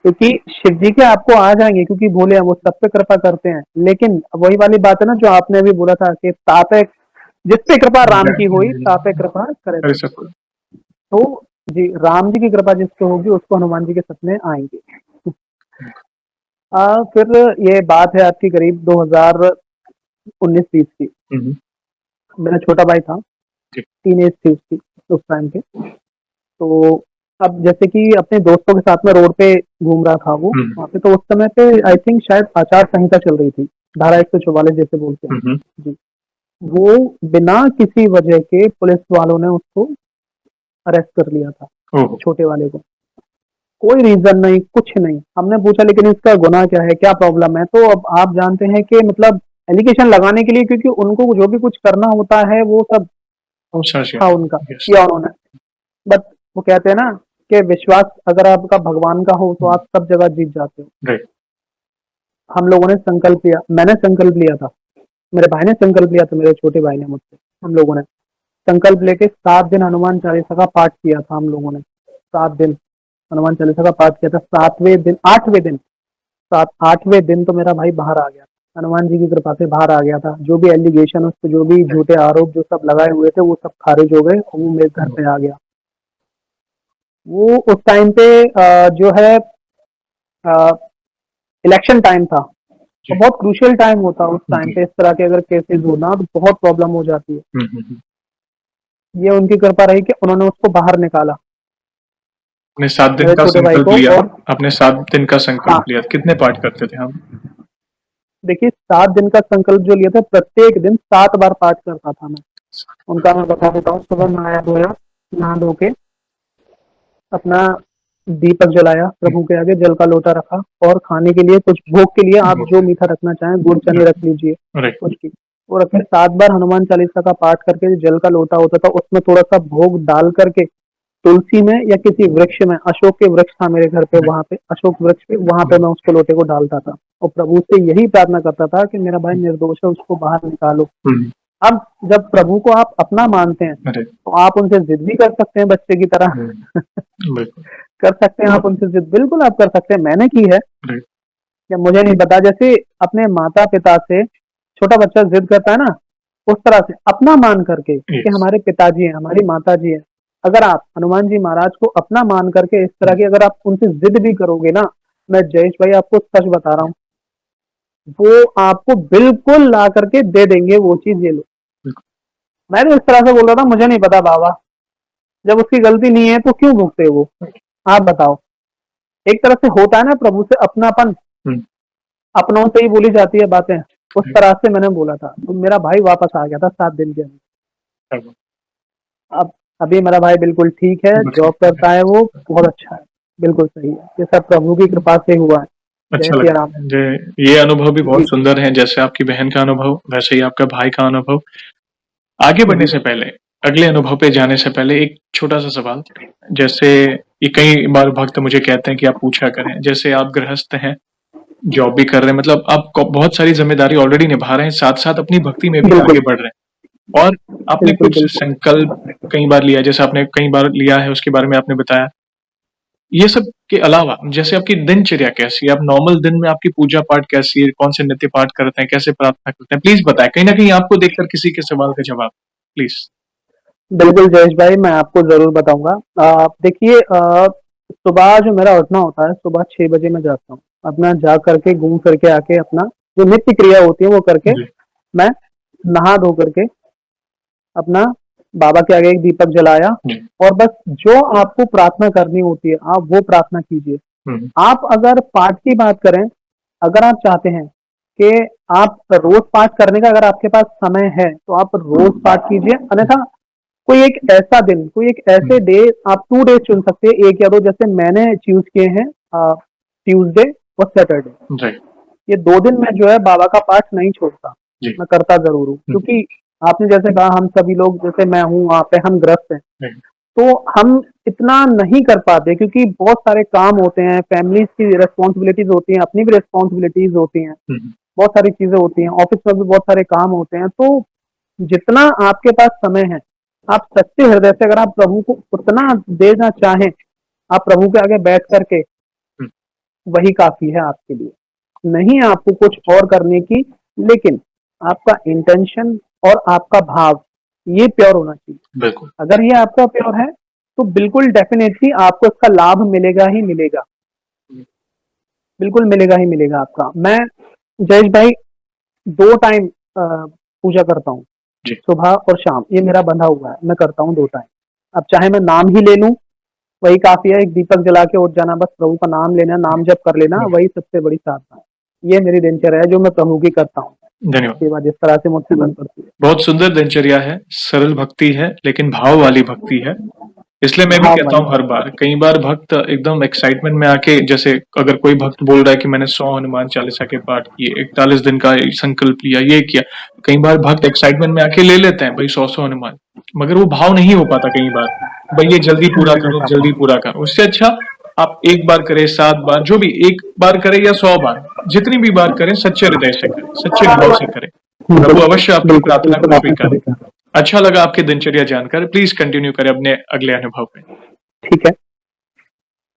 क्योंकि शिव जी के आपको आ जाएंगे क्योंकि भोले हैं वो सब पे कृपा करते हैं। लेकिन वही वाली बात है ना जो आपने अभी बोला था कि तापे जिस पे कृपा राम की हुई तापे कृपा करे अरे सब सब कोई। तो जी राम जी की कृपा जिस पे होगी उसको हनुमान जी के सपने आएंगे। फिर ये बात है आपकी करीब 2019-20 की। हम्म, मेरा छोटा भाई था, जी, टीन एज थी उसकी उस टाइम पे। तो अब जैसे कि अपने दोस्तों के साथ में रोड पे घूम रहा था वो हम्म, वहाँ पे। तो उस समय पे आई थिंक शायद आचार संहिता चल रही थी, धारा 144 जैसे बोलते हैं। हम्म, जी। वो बिना किसी वजह के पुलिस वालों ने उसको अरेस्ट कर लिया था, ओह, छोटे वाले को। कोई रीजन नहीं, कुछ नहीं। हमने पूछा लेकिन इसका गुनाह क्या है, क्या प्रॉब्लम है? तो अब आप जानते हैं कि मतलब एलिगेशन लगाने के लिए, क्योंकि उनको जो भी कुछ करना होता है वो सब ओ समझ था उनका, गया, यस, किया उन्होंने। बट वो कहते हैं ना कि विश्वास अगर आपका भगवान का हो तो आप सब जगह जीत जाते हो। राइट, हम लोगों ने संकल्प लिया, मैंने संकल्प लिया था, मेरे भाई ने संकल्प लिया था, मेरे छोटे भाई ने मुझसे। हम लोगों ने संकल्प लेके 7 दिन हनुमान चालीसा का पाठ किया था हम लोगों ने। 7 दिन हनुमान चालीसा का पाठ किया था। 7वें दिन 8वें दिन 8वें दिन तो मेरा भाई बाहर आ गया। हनुमान जी की कृपा से बाहर आ गया था। जो भी एलिगेशन उस पर, जो भी झूठे आरोप जो सब लगाए हुए थे वो सब खारिज हो गए और वो मेरे घर पे आ गया। वो उस टाइम पे जो है इलेक्शन टाइम था जी, और बहुत क्रूशियल टाइम होता है उस टाइम जी, पे। इस तरह के अगर केसेस होना तो बहुत प्रॉब्लम हो जाती है। हम्म। ये उनकी कृपा रही कि उन्होंने उसको बाहर निकाला, आपने 7 दिन मेरे का छोटे भाई संकल्प को। लिया, और आपने 7 दिन का हाँ, संकल्प लिया, कितने पाठ करते थे हम? देखिए 7 दिन का संकल्प जो लिया था प्रत्येक दिन 7 बार पाठ करता था मैं। उनका मैं बता देता हूँ। सुबह नहाया धोया, नहा धो के अपना दीपक जलाया, प्रभु के आगे जल का लोटा रखा। और खाने के लिए कुछ भोग के लिए आप जो मीठा रखना चाहें, गुड़ चने रख लीजिए, राइट, कुछ भी। वो रखे। 7 बार हनुमान चालीसा का पाठ करके जो जल का लोटा होता था उसमें थोड़ा सा भोग डाल करके तुलसी में या किसी वृक्ष में, अशोक के वृक्ष था मेरे घर पे, वहां पे अशोक वृक्ष पे, वहां पे मैं उसको लोटे को डालता था और प्रभु से यही प्रार्थना करता था कि मेरा भाई निर्दोष है, उसको बाहर निकालो। अब जब प्रभु को आप अपना मानते हैं राइट, तो आप उनसे जिद भी कर सकते हैं बच्चे की तरह। बिल्कुल, कर सकते हैं आप उनसे जिद, बिल्कुल आप कर सकते हैं, मैंने की है। राइट, या मुझे नहीं पता, जैसे अपने माता पिता से छोटा बच्चा जिद करता है ना, उस तरह से अपना मान करके कि यस, हमारे पिताजी हैं, हमारी माता जी हैं। अगर आप हनुमान जी महाराज को अपना मान करके इस तरह की अगर आप उनसे जिद भी करोगे ना, मैं जयेश भाई आपको सच बता रहा हूँ, वो आपको बिल्कुल ला करके दे देंगे वो चीज। ये लो, बिल्कुल, मैं तो इस तरह से बोल रहा था, मुझे नहीं पता बाबा, जब उसकी गलती नहीं है तो क्यों भुगते वो? आप बताओ। एक तरह से होता है ना प्रभु से अपनापन, हुँ, अपनों से ही बोली जाती है बातें। उस तरह से मैंने बोला था तो मेरा भाई वापस आ गया था 7 दिन के अंदर। राइट, अब अभी मेरा भाई बिल्कुल ठीक है, जॉब करता है, वो बहुत अच्छा है, बिल्कुल सही है। ये सब प्रभु की कृपा से हुआ है। जय अच्छा सिया लगा राम। मुझे, ये अनुभव भी जी बहुत सुंदर है, जैसे आपकी बहन का अनुभव, वैसे ही आपका भाई का अनुभव। आगे बढ़ने जी से पहले, अगले अनुभव पे जाने से पहले एक छोटा-सा सवाल, जैसे ये कई बार भक्त मुझे कहते हैं कि आप पूछा करें, जैसे आप गृहस्थ हैं, जॉब भी कर रहे हैं, मतलब आप क बहुत सारी ज़िम्मेदारी ऑलरेडी निभा रहे हैं, साथ-साथ अपनी भक्ति में भी बिल्कुल आगे बढ़ रहे हैं और आपने बिल्कुल कुछ बिल्कुल। संकल्प कई बार लिया, जैसे आपने कई बार लिया है, उसके बारे में आपने बताया। ये सब के अलावा जैसे आपकी दिनचर्या कैसी है? आप नॉर्मल दिन में आपकी पूजा-पाठ कैसी है? कौन से नित्य पाठ करते हैं? कैसे प्रार्थना करते हैं? प्लीज़ बताएँ। कहीं न कहीं आपको देखकर किसी के सवाल का जवाब, प्लीज़। बिल्कुल जयेश भाई, मैं आपको जरूर बताऊंगा। देखिए सुबह जो मेरा उठना होता है, सुबह 6 बजे मैं जाता हूँ। अपना जा करके घूम फिर के आके अपना जो नित्य क्रिया होती है वो करके जी, मैं नहा धो करके अपना बाबा के आगे एक दीपक जलाया। जी। और बस जो आपको प्रार्थना करनी होती है आप वो प्रार्थना कीजिए। हुँ, आप अगर पाठ की बात करें अगर आप चाहते हैं कि आप रोज पाठ करने का अगर आपके पास समय है तो आप रोज पाठ कीजिए, अन्यथा कोई एक ऐसा दिन, कोई एक ऐसे हुँ, डे, आप 2 डेज़ चुन सकते हैं, 1 या 2, जैसे मैंने चूज़ किए हैं ट्यूसडे और सैटरडे। राइट, ये 2 दिन मैं जो है बाबा का पाठ नहीं छोड़ता, जी, मैं करता ज़रूर हूँ। हुँ, क्योंकि आपने जैसे कहा हम सभी लोग, जैसे मैं हूँ वहाँ पे, हम गृहस्थ हैं, राइट, तो हम इतना नहीं कर पाते क्योंकि बहुत सारे काम होते हैं, फैमिलीज़ की रिस्पॉन्सिबिलिटीज़ होती हैं, अपनी भी रिस्पॉन्सिबिलिटीज़ होती हैं, हुँ, हुँ, बहुत सारी चीज़ें होती हैं, ऑफ़िस में भी बहुत सारे काम होते हैं, तो जितना आपके पास समय है, आप सच्चे हृदय से अगर आप प्रभु को उतना देना चाहें, आप प्रभु के आगे बैठ कर के, हुँ, वही काफ़ी है आपके लिए। नहीं है आपको कुछ और करने की, लेकिन आपका इंटेंशन और आपका भाव, ये प्योर होना चाहिए। बिल्कुल, अगर ये आपका प्योर है, तो बिल्कुल डेफ़िनेटली आपको इसका लाभ मिलेगा ही मिलेगा। हुँ, बिल्कुल मिलेगा ही मिलेगा आपका। मैं जयेश भाई 2 टाइम पूजा करता हूँ, जी, सुबह और शाम, ये मेरा बंधा हुआ है, मैं करता हूँ 2 टाइम। अब चाहे मैं नाम ही ले लूँ, वही काफ़ी है, एक दीपक जला के उठ जाना, बस प्रभु का नाम लेना, नाम जप कर लेना, हुँ, वही सबसे बड़ी साधना है। ये मेरी दिनचर्या है जो मैं प्रभु की करता हूँ, धन्यवाद। सेवा जिस तरह से मुझसे बन पड़ती है। बहुत सुंदर दिनचर्या है, सरल भक्ति है, लेकिन भाव वाली भक्ति है। इसलिए मैं भी भाव कहता वाली हूँ हर भक्ति बार, कई बार भक्त एकदम एक्साइटमेंट में आके जैसे अगर कोई भक्त बोल रहा है कि मैंने 100 हनुमान चालीसा के पाठ किए, 41 दिन का संकल्प लिया, ये किया। कई बार भक्त एक्साइटमेंट में आके ले लेते हैं भाई 100 हनुमान, मगर वो भाव नहीं हो पाता कई बार। भाई ये नहीं हो जल्दी पाता। पूरा करो। उससे अच्छा आप एक बार करें, 7 बार, जो भी, एक बार करें या 100 बार, जितनी भी बार करें सच्चे हृदय से करें, सच्चे भाव से करें। प्रभु बिल्कुल, अवश्य आपकी बिल्कुल, प्रार्थना को बिल्कुल आपने स्वीकार। सही कहा। अच्छा लगा आपकी दिनचर्या जानकर। प्लीज कंटिन्यू करें अपने अगले अनुभव पे। ठीक है,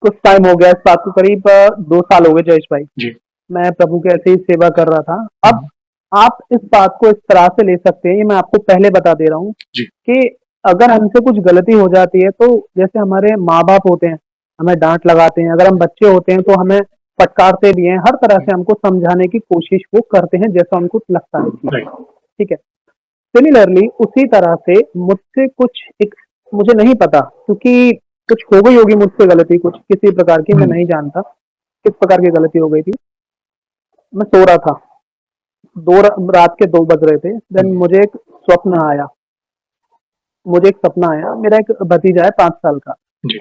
कुछ टाइम हो गया इस बात को, करीब 2 साल हो गए जयेश भाई। जी। मैं प्रभु की ऐसे ही सेवा कर रहा था। अब हुँ, आप इस बात को इस तरह से ले सकते हैं, ये मैं आपको पहले बता दे रहा हूँ जी, कि अगर हमसे कुछ गलती हो जाती है, तो जैसे हमारे माँ-बाप होते हैं, हमें डाँट लगाते हैं, अगर हम बच्चे होते हैं तो हमें फटकारते भी हैं, हर तरह हुँ, से हमको समझाने की कोशिश वो करते हैं जैसा उनको लगता है ठीक है, राइट, ठीक है। सिमिलरली उसी तरह से मुझसे कुछ एक, मुझे नहीं पता क्योंकि कुछ हो गई होगी मुझसे गलती, कुछ किसी प्रकार की, मैं हुँ, नहीं जानता, किस प्रकार की गलती हो गई थी। मैं सो रहा था, 2 रात के 2 बज रहे थे, हुँ, देन मुझे एक स्वप्न आया, मुझे एक सपना आया, मेरा एक भतीजा है 5 साल का, जी,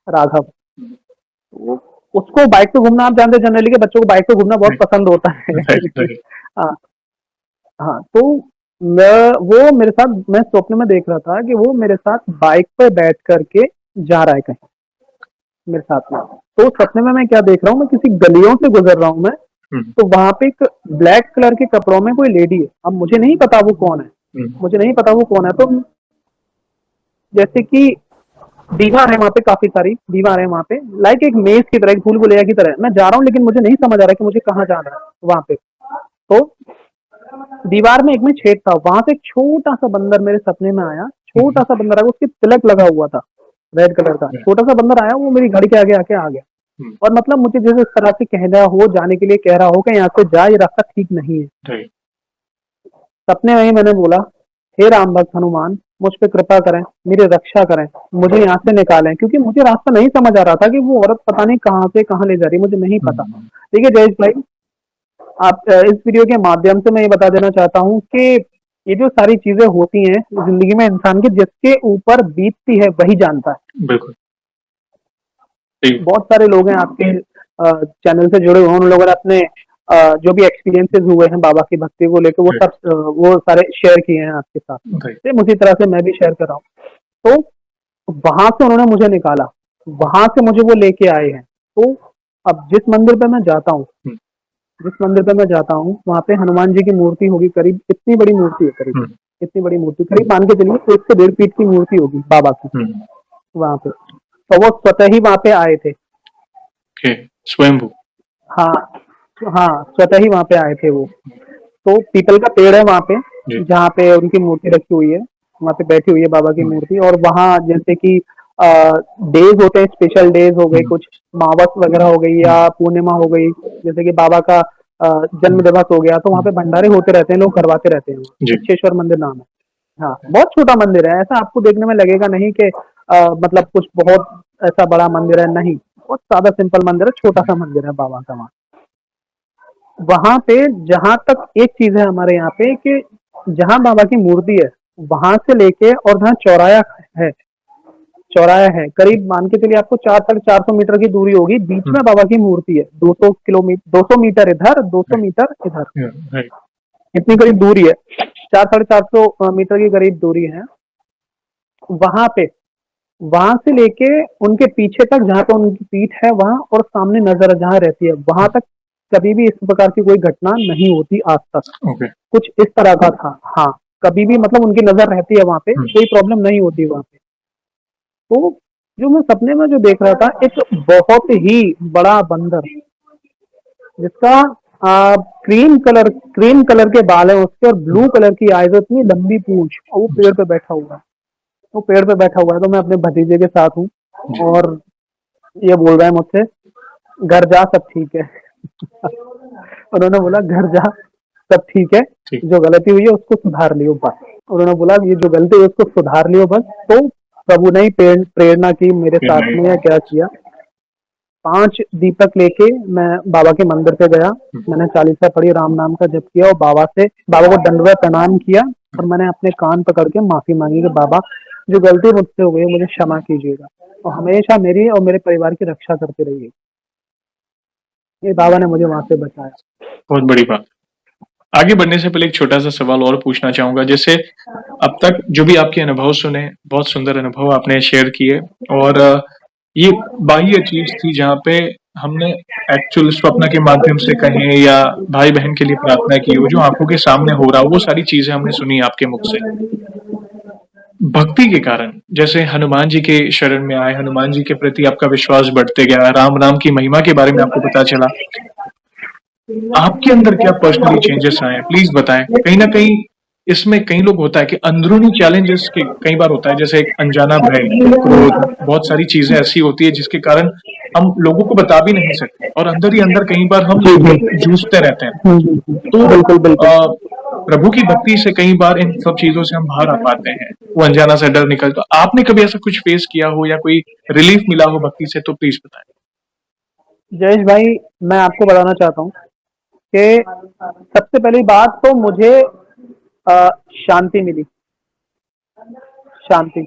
राघव। तो उसको बाइक पे घूमना, आप जानते हैं जनरली कि बच्चों को बाइक पे घूमना बहुत राइट, पसंद होता है। राइट, राइट, हाँ, हाँ, तो मैं वो मेरे साथ, मैं स्वप्न में देख रहा था कि वो मेरे साथ बाइक पे बैठ कर के जा रहा है कहीं, मेरे साथ में। तो सपने में मैं क्या देख रहा हूँ, मैं किसी गलियों से गुज़र रहा हूँ मैं, हुँ, तो वहाँ पे एक ब्लैक कलर के कपड़ों में कोई लेडी है। अब मुझे नहीं पता वो कौन है, हुँ, मुझे नहीं पता वो कौन है, तो जैसे कि दीवार है वहाँ पे, काफ़ी सारी दीवार है वहाँ पे, लाइक एक मेज़ की तरह, एक भूल-भुलैया की तरह। मैं जा रहा हूँ लेकिन मुझे नहीं समझ आ रहा है कि मुझे कहाँ जाना है वहाँ पे। तो दीवार में एक में छेद था, वहाँ से एक छोटा-सा बंदर मेरे सपने में आया, हुँ, छोटा-सा बंदर आया, उसके तिलक लगा हुआ था, रेड कलर का। राइट, छोटा-सा बंदर आया, वो मेरी गाड़ी के आगे आके आ गया, हुँ, और मतलब मुझे जैसे इस तरह से कह रहा हो, जाने के लिए कह रहा हो कि यहाँ से जा, ये रास्ता ठीक नहीं है। राइट, सपने में ही मैंने बोला, हे राम भक्त हनुमान, मुझ पे कृपा करें, मेरी रक्षा करें, मुझे यहाँ से निकालें, क्योंकि मुझे रास्ता नहीं समझ आ रहा था कि वो औरत पता नहीं कहाँ से कहाँ ले जा रही है, मुझे नहीं पता। हुँ, ठीक है जयेश भाई, आप इस वीडियो के माध्यम से मैं ये बता देना चाहता हूँ कि ये जो सारी चीजें होती हैं जिंदगी में इंसान के, जिसके ऊपर बीतती है वही जानता है। बिल्कुल, सही, बहुत सारे लोग हैं आपके चैनल से जुड़े हुए हैं, उन लोगों ने अपने जो भी एक्सपीरियंसेस हुए हैं बाबा की भक्ति को लेकर, वो राइट, सब वो सारे शेयर किए हैं आपके साथ। राइट, सेम उसी तरह से मैं भी शेयर कर रहा हूँ। तो वहां से उन्होंने मुझे निकाला, वहां से मुझे वो लेके आए हैं। तो अब जिस मंदिर पे मैं जाता हूँ, हुँ, जिस मंदिर पे मैं जाता हूँ, वहाँ पे हनुमान जी की मूर्ति होगी, करीब इतनी बड़ी मूर्ति है, करीब हुँ, इतनी बड़ी मूर्ति, करीब मान के चलिए 1 से 1.5 फीट की मूर्ति होगी बाबा की हुँ, वहाँ पे। तो वो स्वतः ही वहाँ पे आए थे। ओके, स्वयंभू, हाँ, हाँ, स्वतः ही वहाँ पे आए थे वो। तो पीपल का पेड़ है वहाँ पे, जी, जहाँ पे उनकी मूर्ति रखी हुई है, वहाँ पे बैठी हुई है बाबा की हुँ, मूर्ति। और वहाँ जैसे कि डेज होते हैं, स्पेशल डेज हो गए, हुँ, कुछ मावस वगैरह हो गई हुँ, या पूर्णिमा हो गई, जैसे कि बाबा का जन्म हुँ, दिवस हो गया, तो वहाँ हुँ, पे भंडारे होते रहते हैं, लोग करवाते रहते हैं वहाँ। जी, दक्षेश्वर मंदिर नाम है। हाँ, बहुत छोटा मंदिर है, ऐसा आपको देखने में लगेगा नहीं कि मतलब कुछ बहुत ऐसा बड़ा मंदिर है, नहीं, बहुत सादा सिंपल मंदिर है, छोटा सा मंदिर है बाबा का वहाँ। वहाँ पे जहाँ तक एक चीज़ है हमारे यहाँ पे कि जहाँ बाबा की मूर्ति है, वहाँ से लेके और जहाँ है चौराहा है, करीब मान के चलिए आपको 4 साढ़े 400 मीटर की दूरी होगी, बीच हुँ, में बाबा की मूर्ति है। 200 मीटर इधर, 200 राइट, मीटर इधर, या राइट, इतनी करीब दूरी है। 4 साढ़े 400 मीटर की करीब दूरी है। वहाँ पे वहाँ से लेके उनके पीछे तक जहाँ पे उनकी पीठ है वहाँ और सामने नज़र जहाँ रहती है, वहाँ तक कभी भी इस प्रकार की कोई घटना नहीं होती आज तक। ओके, कुछ इस तरह का था। हाँ, कभी भी मतलब उनकी नज़र रहती है वहाँ पे, हुँ, कोई प्रॉब्लम नहीं होती वहाँ पे। तो जो मैं सपने में जो देख रहा था, एक बहुत ही बड़ा बंदर जिसका क्रीम कलर के बाल हैं उसके और हुँ, ब्लू कलर की आईज़ है, इतनी लंबी पूँछ और वो पेड़ जी, पे बैठा हुआ है। वो पेड़ पे बैठा हुआ है तो मैं अपने भतीजे के साथ हूँ जी, और ये बोल रहा है मुझसे, "घर जा सब ठीक है।" उन्होंने बोला, "घर जा सब ठीक है, ठीक, जो गलती हुई है उसको सुधार लियो बस।" उन्होंने बोला, "ये जो गलती है उसको सुधार लियो बस।" तो प्रभु ने ही प्रेरणा की मेरे फिर साथ नहीं, में या क्या किया, 5 दीपक लेके मैं बाबा के मंदिर पे गया। हुँ, मैंने चालीसा पढ़ी, राम नाम का जप किया और बाबा को दंडवत प्रणाम किया और मैंने अपने कान पकड़ के माफ़ी माँगी कि बाबा जो गलती मुझसे हो गई है मुझे क्षमा कीजिएगा और हमेशा मेरी और मेरे परिवार की रक्षा करते रहिए। ये बाबा ने मुझे वहाँ से बचाया। बहुत बड़ी बात। आगे बढ़ने से पहले एक छोटा-सा सवाल और पूछना चाहूँगा, जैसे अब तक जो भी आपके अनुभव सुने, बहुत सुंदर अनुभव आपने शेयर किए और ये बाह्य चीज़ थी जहाँ पे हमने एक्चुअल स्वप्न के माध्यम से कहें या भाई-बहन के लिए प्रार्थना की हो, जो आँखों के सामने हो रहा हो, वो सारी चीज़ें हमने सुनी आपके मुख से। भक्ति के कारण, जैसे हनुमान जी के शरण में आए, हनुमान जी के प्रति आपका विश्वास बढ़ते गया, राम नाम की महिमा के बारे में आपको पता चला। आपके अंदर क्या पर्सनली चेंजेस आए हैं? प्लीज़ बताएँ। कहीं न कहीं इसमें कई लोग होता है कि अंदरूनी चैलेंजेस के कई बार होता है, जैसे एक अनजाना भय, क्रोध, बहुत सारी चीज़ें ऐसी होती है जिसके कारण हम लोगों को बता भी नहीं सकते और अंदर ही अंदर कई बार हम जी, जी। जूझते रहते हैं। हुँ, हुँ, हुँ। तो बिल्कुल, बिल्कुल। प्रभु की भक्ति से कई बार इन सब चीज़ों से हम बाहर आ पाते हैं। वो अनजाना सा डर निकल तो आपने कभी ऐसा कुछ फेस किया हो या कोई रिलीफ मिला हो भक्ति से तो प्लीज़ बताएँ? जयेश भाई, मैं आपको बताना चाहता हूँ कि सबसे पहली बात तो मुझे शांति मिली, शांति,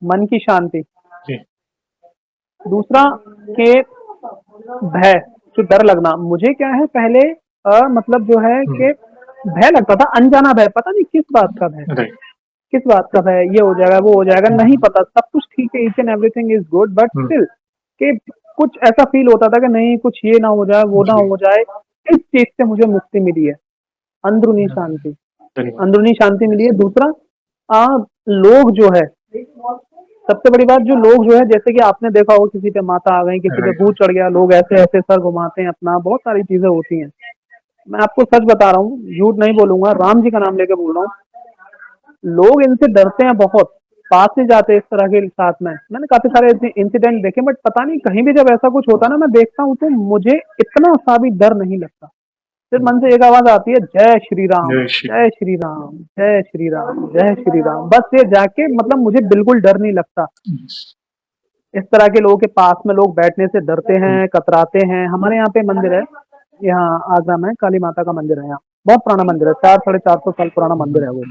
मन की शांति। जी। दूसरा कि भय, जो डर लगना, मुझे क्या है पहले मतलब जो है हुँ, कि भय लगता था, अनजाना भय, पता नहीं किस बात का भय, राइट। किस बात का भय, ये हो जाएगा, वो हो जाएगा, हुँ, नहीं पता, सब कुछ ठीक है, each and everything is good but hmm, still कि कुछ ऐसा फ़ील होता था कि नहीं कुछ ये ना हो जाए, वो ना जी। हो जाए, इस चीज़ से मुझे मुक्ति मिली है, अंदरूनी शांति। धन्यवाद। अंदरूनी शांति मिली है। दूसरा लोग जो है, सबसे बड़ी बात जो लोग जो है जैसे कि आपने देखा होगा किसी पे माता आ गई, किसी पे राइट, भूत चढ़ गया, लोग ऐसे-ऐसे सर घुमाते हैं अपना, बहुत सारी चीज़ें होती हैं। मैं आपको सच बता रहा हूँ, झूठ नहीं बोलूँगा, राम जी का नाम लेके बोल रहा हूँ, लोग इनसे डरते हैं बहुत, पास नहीं जाते इस तरह के साथ में। मैंने काफ़ी सारे ऐसे इंसिडेंट देखे बट पता नहीं कहीं भी जब ऐसा कुछ होता है ना मैं देखता हूँ तो मुझे इतना सा भी डर नहीं लगता। फिर मन से एक आवाज़ आती है जय श्री राम, जय श्री जय श्री राम, जय श्री राम, जय श्री राम। बस ये जाके मतलब मुझे बिल्कुल डर नहीं लगता। यस। इस तरह के लोगों के पास में लोग बैठने से डरते हुँ, हैं, कतराते हैं। हमारे यहाँ पे मंदिर है, यहाँ आगरा में काली माता का मंदिर है यहाँ। बहुत पुराना मंदिर है, 4 साढ़े 400 साल पुराना मंदिर हुँ, है वो।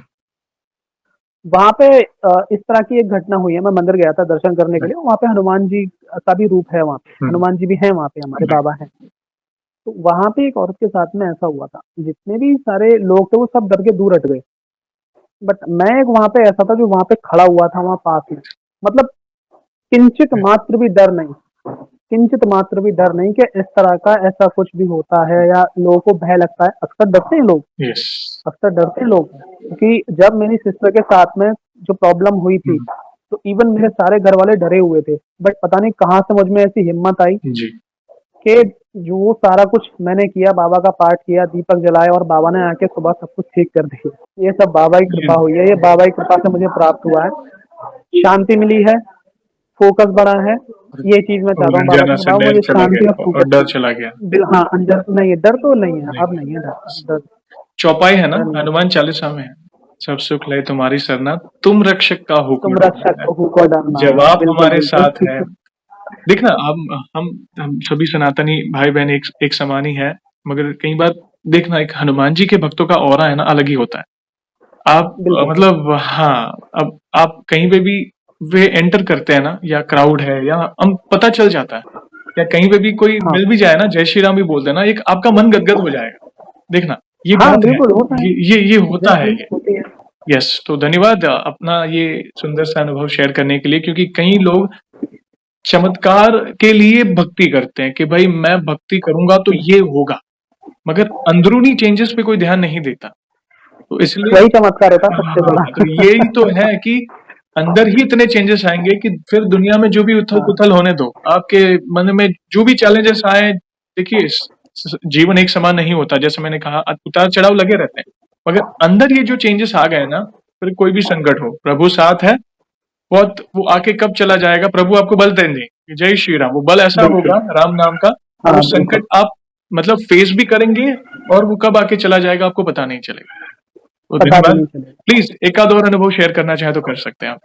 वहाँ पे इस तरह की एक घटना हुई है, मैं मंदिर गया था दर्शन करने के राइट, लिए, वहाँ पे हनुमान जी का भी रूप है वहाँ पे, हुँ, हनुमान जी भी हैं वहाँ पे, हमारे राइट, बाबा हैं। तो वहाँ पे एक औरत के साथ में ऐसा हुआ था, जितने भी सारे लोग थे वो सब डर के दूर हट गए। बट मैं एक वहाँ पे ऐसा था जो वहाँ पे खड़ा हुआ था वहाँ पास में। मतलब किंचित राइट, मात्र भी डर नहीं, किंचित मात्र भी डर नहीं कि इस तरह का ऐसा कुछ भी होता है या लोगों को भय लगता है। अक्सर डरते हैं लोग, यस। अक्सर डरते हैं लोग क्योंकि जब मेरी सिस्टर के साथ में जो प्रॉब्लम हुई थी, हुँ, तो इवन मेरे सारे घर वाले डरे हुए थे। बट पता नहीं कहाँ से मुझ में ऐसी हिम्मत आई जी, कि जो वो सारा कुछ मैंने किया, बाबा का पाठ किया, दीपक जलाए और बाबा ने आके सुबह सब कुछ ठीक कर दिया। ये सब बाबा की ये कृपा हुई है, ये बाबा की कृपा से मुझे प्राप्त हुआ है। शांति मिली है, फ़ोकस बढ़ा है, ये चीज़ मैं और चाहता हूँ बाबा अनजाना से कि से बाबा डर मुझे चला शांति और गया और फ़ोकस डर मिले। चला गया। हाँ, अंदर नहीं डर तो नहीं है, नहीं, अब नहीं है डर, डर चौपाई है ना, डर नहीं है। हनुमान चालीसा में है, सब सुख लय तुम्हारी सरना, तुम रक्षक काहू को तुम डरना रक्षक है। हो को डरना जब है, आप बिल्कुल, हमारे साथ बिल्कुल। हैं, देखना हम सभी सनातनी भाई-बहन एक एक समान ही हैं, मगर कई बार देखना एक हनुमान जी के भक्तों का ऑरा है ना अलग ही होता है। आप बिल्कुल। मतलब हाँ, अब आप कहीं पे भी वे एंटर करते हैं ना, या क्राउड है या हम पता चल जाता है, या कहीं पे भी कोई हाँ, मिल भी जाए ना, जय श्री राम भी बोल देना, एक आपका मन गदगद हो जाएगा। देखना, ये हाँ, बात है। बिल्कुल होता है। ये होता है एग्ज़ैक्टली ये। होती है। यस, तो धन्यवाद अपना ये सुंदर सा अनुभव शेयर करने के लिए, क्योंकि कई लोग चमत्कार के लिए भक्ति करते हैं कि भाई मैं भक्ति करूंगा तो हुँ, ये होगा, मगर अंदरूनी चेंजेस पे कोई ध्यान नहीं देता। तो इसलिए वही चमत्कार होता है सबसे हाँ, तो बड़ा। यही तो है कि अंदर ही इतने चेंजेस आएंगे कि फिर दुनिया में जो भी हाँ, उथल-पुथल होने दो, आपके मन में जो भी चैलेंजेस आए, देखिए जीवन एक समान नहीं होता, जैसे मैंने कहा उतार-चढ़ाव लगे रहते हैं, मगर अंदर ये जो चेंजेस आ गए ना, फिर कोई भी संकट हो, प्रभु साथ है। बहुत वो आके कब चला जाएगा, प्रभु आपको बल देंगे कि जय श्री राम, वो बल ऐसा बिल्कुल। होगा राम नाम का, और वो हाँ, बिल्कुल। संकट आप मतलब फेस भी करेंगे, और वो कब आके चला जाएगा आपको पता नहीं चलेगा। तो पता भी धन्यवाद। नहीं चलेगा। प्लीज एक आध और अनुभव शेयर करना चाहे तो कर सकते हैं आप।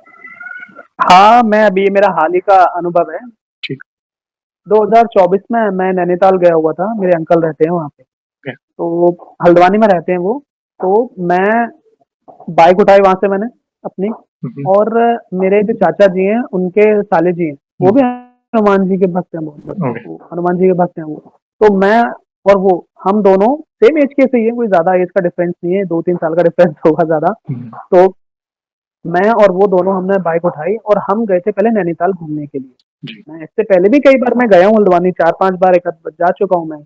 हाँ, मैं अभी मेरा हाल ही का अनुभव है। ठीक 2024 में मैं नैनीताल गया हुआ था, मेरे अंकल रहते हैं वहाँ पे। है। तो हल्द्वानी में रहते हैं वो। तो मैं बाइक उठाई वहाँ से मैंने अपनी, हम्म, और मेरे जो चाचा जी हैं, उनके साले जी हैं, वो भी हनुमान जी के भक्त हैं बहुत बड़े। ओके। वो हनुमान जी के भक्त हैं वो। तो मैं और वो, हम दोनों सेम एज के से ही हैं, कोई ज़्यादा एज का डिफरेंस नहीं है, 2-3 साल का डिफरेंस होगा ज़्यादा। तो मैं और वो दोनों हमने बाइक उठाई और हम गए थे पहले नैनीताल घूमने के लिए। जी मैं इससे पहले भी कई बार मैं गया हूँ हल्द्वानी, 4-5 बार एक आध जा चुका हूँ मैं।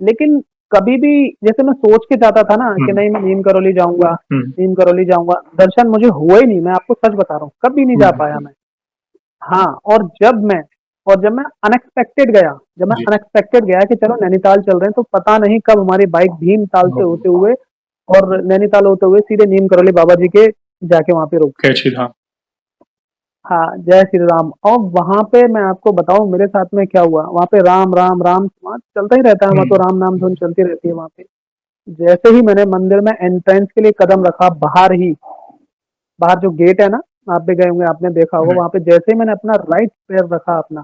लेकिन कभी भी जैसे मैं सोच के जाता था ना कि हम्म, नहीं मैं नीम करौली जाऊँगा, हम्म, नीम करौली जाऊँगा, दर्शन मुझे हुआ ही नहीं, मैं आपको सच बता रहा हूँ, कभी नहीं जा पाया मैं। हाँ, और जब मैं जी अनएक्सपेक्टेड गया कि चलो नैनीताल चल रहे हैं, तो पता नहीं कब हमारी बाइक भीमताल से होते हुए और नैनीताल होते हुए सीधे नीम करौली बाबा जी के जाके वहाँ पे रुक गई। कैची धाम। हाँ, जय श्री राम। और वहाँ पे मैं आपको बताऊँ मेरे साथ में क्या हुआ, वहाँ पे राम, राम, राम वहाँ चलता ही रहता है, वहाँ तो राम नाम धुन चलती रहती है वहाँ पे। जैसे ही मैंने मंदिर में एंट्रेंस के लिए कदम रखा, बाहर जो गेट है ना, आप भी गए होंगे, आपने देखा होगा, वहाँ पे जैसे ही मैंने अपना राइट पैर रखा अपना,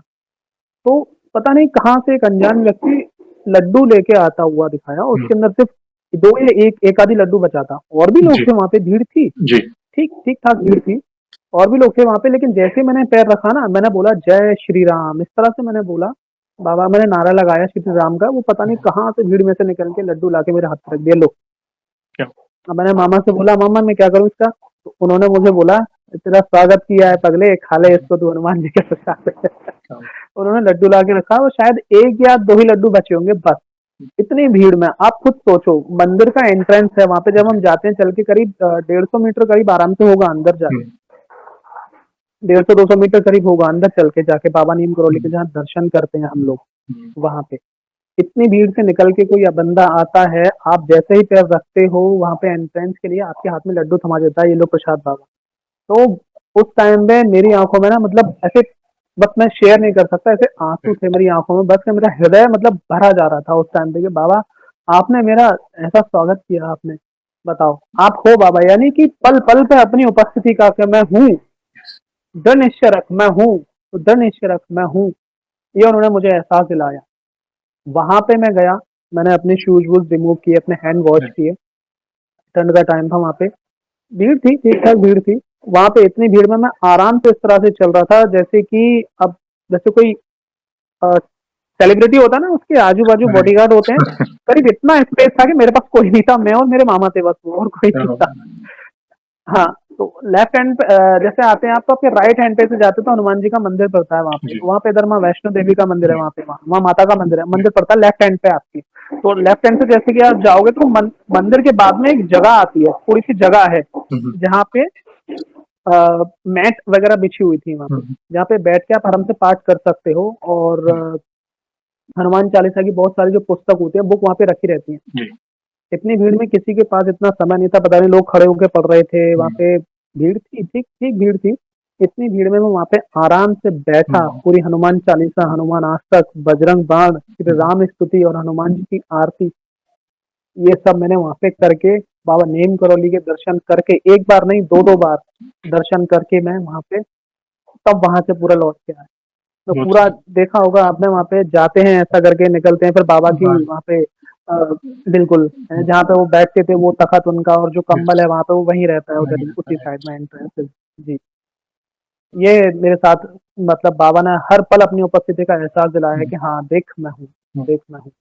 तो पता नहीं कहाँ से एक अनजान व्यक्ति लड्डू लेके आता हुआ दिखाया, और उसके अंदर सिर्फ 2 या 1 आधी लड्डू बचा था। और भी लोग जी थे वहाँ पे, भीड़ थी, जी। ठीक-ठाक भीड़ थी। और भी लोग थे वहाँ पे, लेकिन जैसे ही मैंने पैर रखा ना, मैंने बोला जय श्री राम, इस तरह से मैंने बोला, बाबा मैंने नारा लगाया श्री राम का, वो पता नहीं कहाँ से भीड़ में से निकल के लड्डू लाके मेरे हाथ पे रख दिया, लो। क्या। अब मैंने मामा से बोला, मामा मैं क्या करूँ इसका? तो उन्होंने मुझे बोला, तेरा स्वागत किया है पगले, खा ले इसको तू हनुमान जी के प्रसाद से। उन्होंने लड्डू ला के रखा, वो शायद 1 या 2 ही लड्डू बचे होंगे बस। इतनी भीड़ में आप खुद सोचो, मंदिर का एंट्रेंस है वहाँ पे, जब हम जाते हैं चल के करीब 150 मीटर करीब आराम से होगा अंदर जाके। 150-200 मीटर करीब होगा अंदर चल के जाके बाबा नीम करौली के जहाँ दर्शन करते हैं हम लोग, वहाँ पे। इतनी भीड़ से निकल के कोई बंदा आता है, आप जैसे ही पैर रखते हो वहाँ पे एंट्रेंस के लिए, आपके हाथ में लड्डू थमा देता है, ये लो प्रसाद बाबा। तो उस टाइम पे मेरी आँखों में ना, मतलब ऐसे, बस मैं शेयर नहीं कर सकता, ऐसे आँसू थे मेरी आँखों में, बस मेरा हृदय मतलब भरा जा रहा था उस टाइम पे कि बाबा आपने मेरा ऐसा स्वागत किया आपने, बताओ। आप हो बाबा, यानी कि पल-पल पे अपनी उपस्थिति का कि मैं हूँ, दृढ़ निश्चय रख मैं हूँ, तो दृढ़ निश्चय रख मैं हूँ, ये उन्होंने मुझे एहसास दिलाया। वहाँ पे मैं गया, मैंने अपने शूज़-वूज़ रिमूव किए, अपने हैंड वॉश किए, ठंड का टाइम था वहाँ पे। भीड़ थी, ठीक-ठाक भीड़ थी। वहाँ पे इतनी भीड़ में मैं आराम से इस तरह से चल रहा था जैसे कि, अब जैसे कोई अ, सेलिब्रिटी होता है ना, उसके आजू-बाजू बॉडीगार्ड होते हैं, करीब इतना स्पेस था कि मेरे पास कोई नहीं था, मैं और मेरे मामा थे बस, और कोई नहीं था। हाँ, तो लेफ्ट हैंड पे जैसे आते हैं आप, तो आपके राइट हैंड पे से जाते हो तो हनुमान जी का मंदिर पड़ता है वहाँ पे। जी वहाँ पे इधर माँ वैष्णो देवी का मंदिर है, वहाँ पे वहाँ माता का मंदिर है, मंदिर पड़ता है लेफ्ट हैंड पे आपकी। तो लेफ्ट हैंड से जैसे कि आप जाओगे तो मंदिर के बाद में एक जगह आती है, थोड़ी सी जगह है, जहाँ पे मैट वगैरह बिछी हुई थी वहाँ पे, जहाँ पे बैठ के आप आराम से पाठ कर सकते हो, और हनुमान चालीसा की बहुत सारी जो पुस्तक होती है, बुक वहाँ पे रखी रहती है। जी। इतनी भीड़ में किसी के पास इतना समय नहीं था, पता नहीं लोग खड़े होके पढ़ रहे थे वहाँ पे, भीड़ थी, ठीक ठीक भीड़ थी। इतनी भीड़ में मैं वहाँ पे आराम से बैठा, पूरी हनुमान चालीसा, हनुमान आष्टक, बजरंग बाण, श्री राम स्तुति और हनुमान जी की आरती, ये सब मैंने वहाँ पे करके, बाबा नीम करौली के दर्शन करके, एक बार नहीं 2-2 बार दर्शन करके मैं वहाँ पे, तब वहाँ से पूरा लौट के आया। तो बहुत पूरा देखा होगा आपने, वहाँ पे जाते हैं ऐसा करके निकलते हैं, फिर बाबा की हाँ, वहाँ पे अ, बिल्कुल, जहाँ पे वो बैठते थे वो तख़्त उनका और जो कंबल यस, है वहाँ पे वो वहीं रहता है उधर वहीं ही रहता उसी है। साइड में एंट्रेंस है। जी, ये मेरे साथ मतलब बाबा ने हर पल अपनी उपस्थिति का एहसास दिलाया है हुँ, कि हाँ, देख मैं हूँ, हुँ। देख मैं हूँ।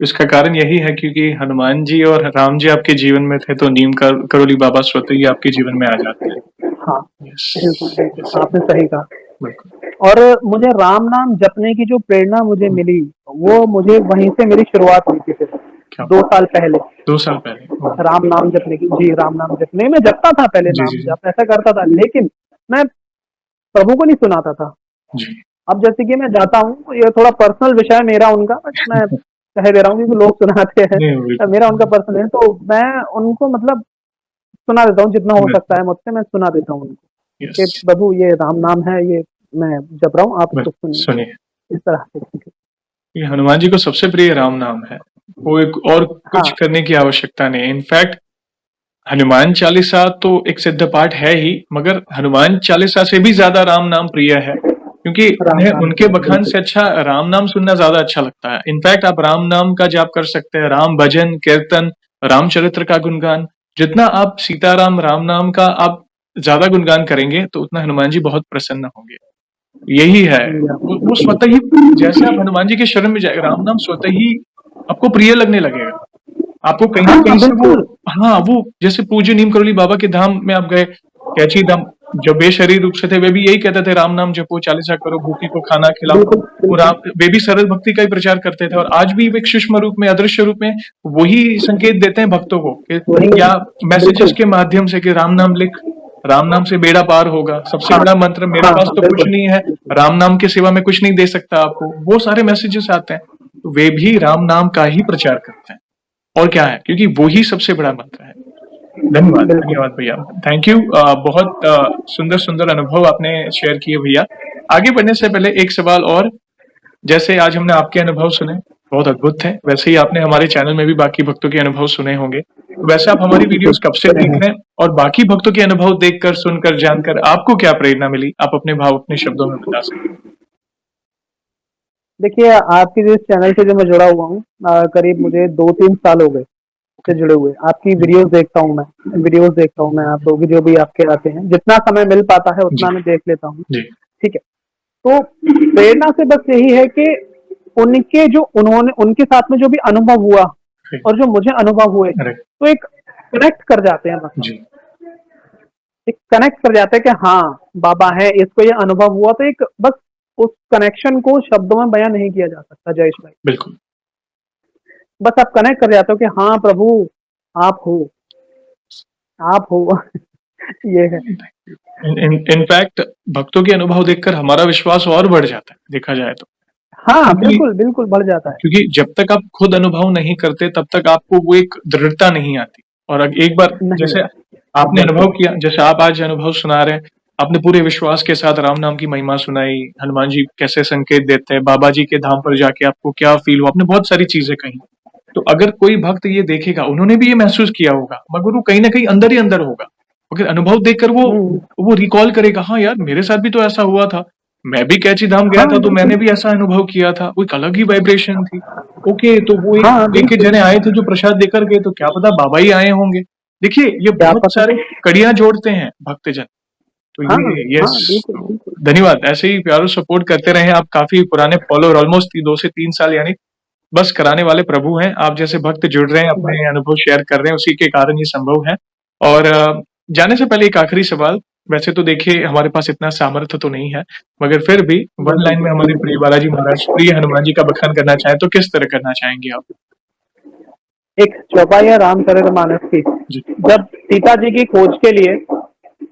इसका कारण यही है क्योंकि हनुमान जी और राम जी आपके जीवन में थे, तो नीम करोली बाबा स्वतः ही आपके जीवन में आ जाते हैं। हाँ, यस, बिल्कुल, बिल्कुल, यस, आपने सही कहा। बिल्कुल। और मुझे राम नाम जपने की जो प्रेरणा मुझे हुँ, मिली, वो मुझे वहीं से मेरी शुरुआत हुई थी फिर, क्या 2 साल पहले। 2 साल पहले। ओह! राम नाम जपने की जी, राम नाम जपने मैं जपता था पहले जी, जी, नाम जी। जप ऐसा करता था, लेकिन मैं प्रभु को नहीं सुनाता था। जी। अब जैसे कि मैं जाता हूँ, तो ये थोड़ा पर्सनल विषय है मेरा उनका, बट मैं कह दे रहा हूँ क्योंकि लोग सुनाते हैं। नहीं, बिल्कुल। मेरा उनका पर्सनल है, तो मैं उनको मतलब सुना देता हूँ जितना हो सकता बिल्कुल, है मुझसे, मैं सुना देता हूँ उनको कि यस, प्रभु ये राम नाम है, ये मैं जप रहा हूँ, आप इसको बिल्कुल, सुनिए। सुनिए। इस तरह से। ये हनुमान जी को सबसे प्रिय राम नाम है। वो एक और कुछ हाँ, करने की आवश्यकता नहीं है। इनफैक्ट हनुमान चालीसा तो एक सिद्ध पाठ है ही, मगर हनुमान चालीसा से भी ज़्यादा राम नाम प्रिय है, क्योंकि राम उन्हें नाम उनके है, बखान बिल्कुल। से अच्छा राम नाम सुनना ज़्यादा अच्छा लगता है। इनफैक्ट आप राम नाम का जाप कर सकते हैं, राम भजन, कीर्तन, रामचरित्र का गुणगान, जितना आप सीताराम राम नाम का आप ज़्यादा गुणगान करेंगे, तो उतना हनुमान जी बहुत प्रसन्न होंगे। यही है, वो स्वतः ही जैसे आप हनुमान जी के शरण में जाएँ, राम नाम स्वतः ही आपको प्रिय लगने लगेगा। आपको कहीं न हाँ, कहीं से वो बिल्कुल। हाँ, वो जैसे पूज्य नीम करोली बाबा के धाम में आप गए, कैची धाम, जो बेशरीर रूप से थे, वे भी यही कहते थे, राम नाम जपो, चालीसा करो, भूखी को खाना खिलाओ। बिल्कुल, और बिल्कुल। आप वे भी सरल भक्ति का ही प्रचार करते थे और आज भी वे एक सूक्ष्म रूप में, अदृश्य रूप में वही संकेत देते हैं भक्तों को कि वही या मैसेजेस बिल्कुल। के माध्यम से कि राम नाम लिख, राम नाम से बेड़ा पार होगा। सबसे हाँ, बड़ा मंत्र मेरे हाँ, पास हाँ, तो कुछ बिल्कुल, नहीं है, बिल्कुल। राम नाम के सिवा मैं कुछ नहीं दे सकता आपको। वो सारे मैसेजेस आते हैं। तो वे भी राम नाम का ही प्रचार करते हैं। और क्या है? क्योंकि वो ही सबसे बड़ा मंत्र है। धन्यवाद, बिल्कुल। धन्यवाद भैया। थैंक यू बहुत सुंदर-सुंदर अनुभव आपने शेयर किए भैया। आगे बढ़ने से पहले एक सवाल और, जैसे आज हमने आपके अनुभव सुने, बहुत अद्भुत थे, वैसे ही आपने हमारे चैनल में भी बाकी भक्तों के अनुभव सुने होंगे। तो वैसे आप हमारी जी, वीडियोज़ कब से सुने देख हैं। रहे हैं? और बाकी भक्तों के अनुभव देखकर, सुनकर, जानकर आपको क्या प्रेरणा मिली? आप अपने भाव अपने शब्दों में बता सकते हैं। देखिए, आपके जिस चैनल से जो मैं जुड़ा हुआ हूँ, करीब मुझे 2-3 साल हो गए ओके, इससे जुड़े हुए। आपकी जी, वीडियोज़ देखता हूँ मैं, आप लोग जो भी आपके आते हैं। जितना समय मिल पाता है जी, उतना मैं देख लेता हूँ, जी, ठीक है। तो प्रेरणा से बस यही है कि उनके जो उन्होंने उनके साथ में जो भी अनुभव हुआ राइट, और जो मुझे अनुभव हुए, राइट, तो एक कनेक्ट कर जाते हैं बस हम। जी, एक कनेक्ट कर जाते हैं कि हाँ, बाबा हैं, इसको ये अनुभव हुआ, तो एक बस उस कनेक्शन को शब्दों में बयाँ नहीं किया जा सकता जयेश भाई। बिल्कुल। बस आप कनेक्ट कर जाते हो कि हाँ प्रभु, आप हो, आप हो। ये है। इनफैक्ट भक्तों के अनुभव देखकर हमारा विश्वास और बढ़ जाता है, देखा जाए तो। हाँ, क्योंकि बिल्कुल, बिल्कुल बढ़ जाता है। क्योंकि जब तक आप खुद अनुभव नहीं करते तब तक आपको वो एक दृढ़ता नहीं आती। और एक बार नहीं जैसे आता। आपने अनुभव किया, जैसे आप आज अनुभव सुना रहे हैं, आपने पूरे विश्वास के साथ राम नाम की महिमा सुनाई, हनुमान जी कैसे संकेत देते हैं, बाबा जी के धाम पर जाके आपको क्या फील हुआ, आपने बहुत सारी चीजें कही। तो अगर कोई भक्त ये देखेगा, उन्होंने भी ये महसूस किया होगा, मगर वो कहीं न कहीं अंदर ही अंदर होगा। मगर अनुभव देखकर हुँ। वो रिकॉल करेगा, हाँ यार, मेरे साथ भी तो ऐसा हुआ था। मैं भी कैची धाम गया हाँ, था, तो बिल्कुल। मैंने भी ऐसा अनुभव किया था। वो एक अलग ही वाइब्रेशन थी। ओके, तो वो हाँ, एक बिल्कुल। जने आए थे जो प्रसाद देकर गए, तो क्या पता बाबा ही आए होंगे। देखिए, ये क्या बहुत पता? सारे कड़ियाँ जोड़ते हैं भक्तजन। तो हाँ, ये यस, हाँ, बिल्कुल, तो बिल्कुल। धन्यवाद। ऐसे ही प्यारो सपोर्ट करते रहें। आप काफ़ी पुराने फॉलोवर, ऑलमोस्ट 2 से 3 साल यानी बस कराने वाले प्रभु हैं। आप जैसे भक्त जुड़ रहे हैं, बस अपने अनुभव शेयर कर रहे हैं, उसी के कारण ये संभव है। और जाने से पहले एक आखिरी सवाल, वैसे तो देखिए हमारे पास इतना सामर्थ्य तो नहीं है, मगर फिर भी वन बिल्कुल, लाइन में हमारे प्रिय बालाजी महाराज, प्रिय हनुमान जी का बखान करना चाहें, तो किस तरह करना चाहेंगे आप? एक चौपाई है रामचरितमानस की। जी, जब सीता जी की खोज के लिए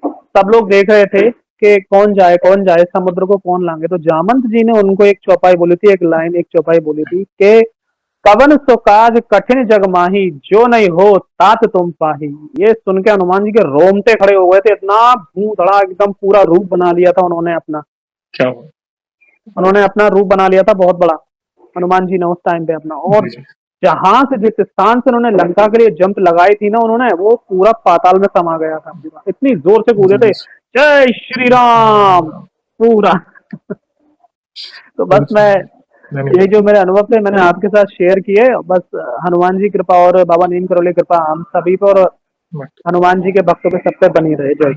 सब लोग देख रहे थे कि कौन जाए, समुद्र को कौन लांगे, तो जामंत जी ने उनको एक चौपाई बोली थी, एक चौपाई बोली थी कि कवन सो काज कठिन जग माही, जो नहीं हो तात तुम पाही। ये सुन के हनुमान जी के रोंगटे खड़े हो गए थे, इतना भूं धड़ा एकदम पूरा रूप बना लिया था उन्होंने अपना। क्या हुआ? उन्होंने अपना रूप बना लिया था बहुत बड़ा, हनुमान जी ने उस टाइम पे अपना। जी, और जी। जहां से जिस स्थान से उन्होंने लंका के लिए जंप लगाई थी ना उन्होंने, वो पूरा पाताल में समा गया था पूरा, इतनी जोर से कूदे जी, थे, जी। जय श्री राम पूरा। तो बस बहुत मैं सुंदर। धन्यवाद। ये जो मेरे अनुभव थे मैंने आपके साथ शेयर किए। बस हनुमान जी कृपा और बाबा नीम करोली कृपा हम सभी पर और हनुमान जी के भक्तों पे सब पे बनी रहे। जय।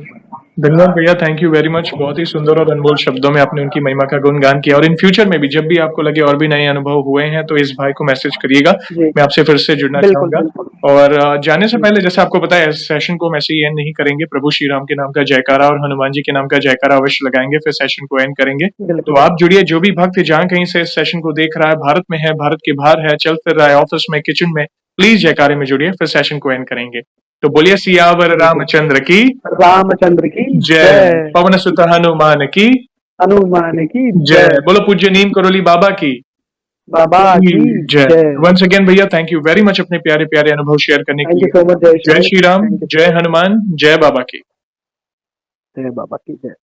धन्यवाद भैया, थैंक यू वेरी मच। बहुत ही सुंदर और अनमोल शब्दों में आपने उनकी महिमा का गुणगान किया और इन फ्यूचर में भी जब भी आपको लगे और भी नए अनुभव हुए हैं तो इस भाई को मैसेज करिएगा। जी मैं आपसे फिर से जुड़ना बिल्कुल चाहूँगा बिल्कुल। और जाने से जी पहले जैसे आपको पता है इस सेशन को हम ऐसे ही एंड नहीं करेंगे। प्रभु श्री राम के नाम का जयकारा और हनुमान जी के नाम का जयकारा अवश्य लगाएँगे, फिर सेशन को एंड करेंगे। तो बिल्कुल। आप जुड़िए, जो भी भक्त जहाँ कहीं से इस सेशन को देख रहा है, भारत में है, भारत के बाहर है, चल फिर रहा है, ऑफिस में, किचन में, प्लीज जयकारे में जुड़िए, फिर सेशन को एंड करेंगे। तो बोलिए सियावर बिल्कुल। रामचंद्र की रामचंद्र की जय, जय। पवन सुत हनुमान की हनुमान की जय, जय। बोलो पूज्य नीम करोली बाबा की बाबा की जय। जय। वंस अगेन भैया, थैंक यू वेरी मच अपने प्यारे प्यारे अनुभव शेयर करने के थैंक यू लिए। सो मच जयेश जय भाई। Shri Ram, thank you so जय मच। हनुमान, जय बाबा की। जय बाबा की जय।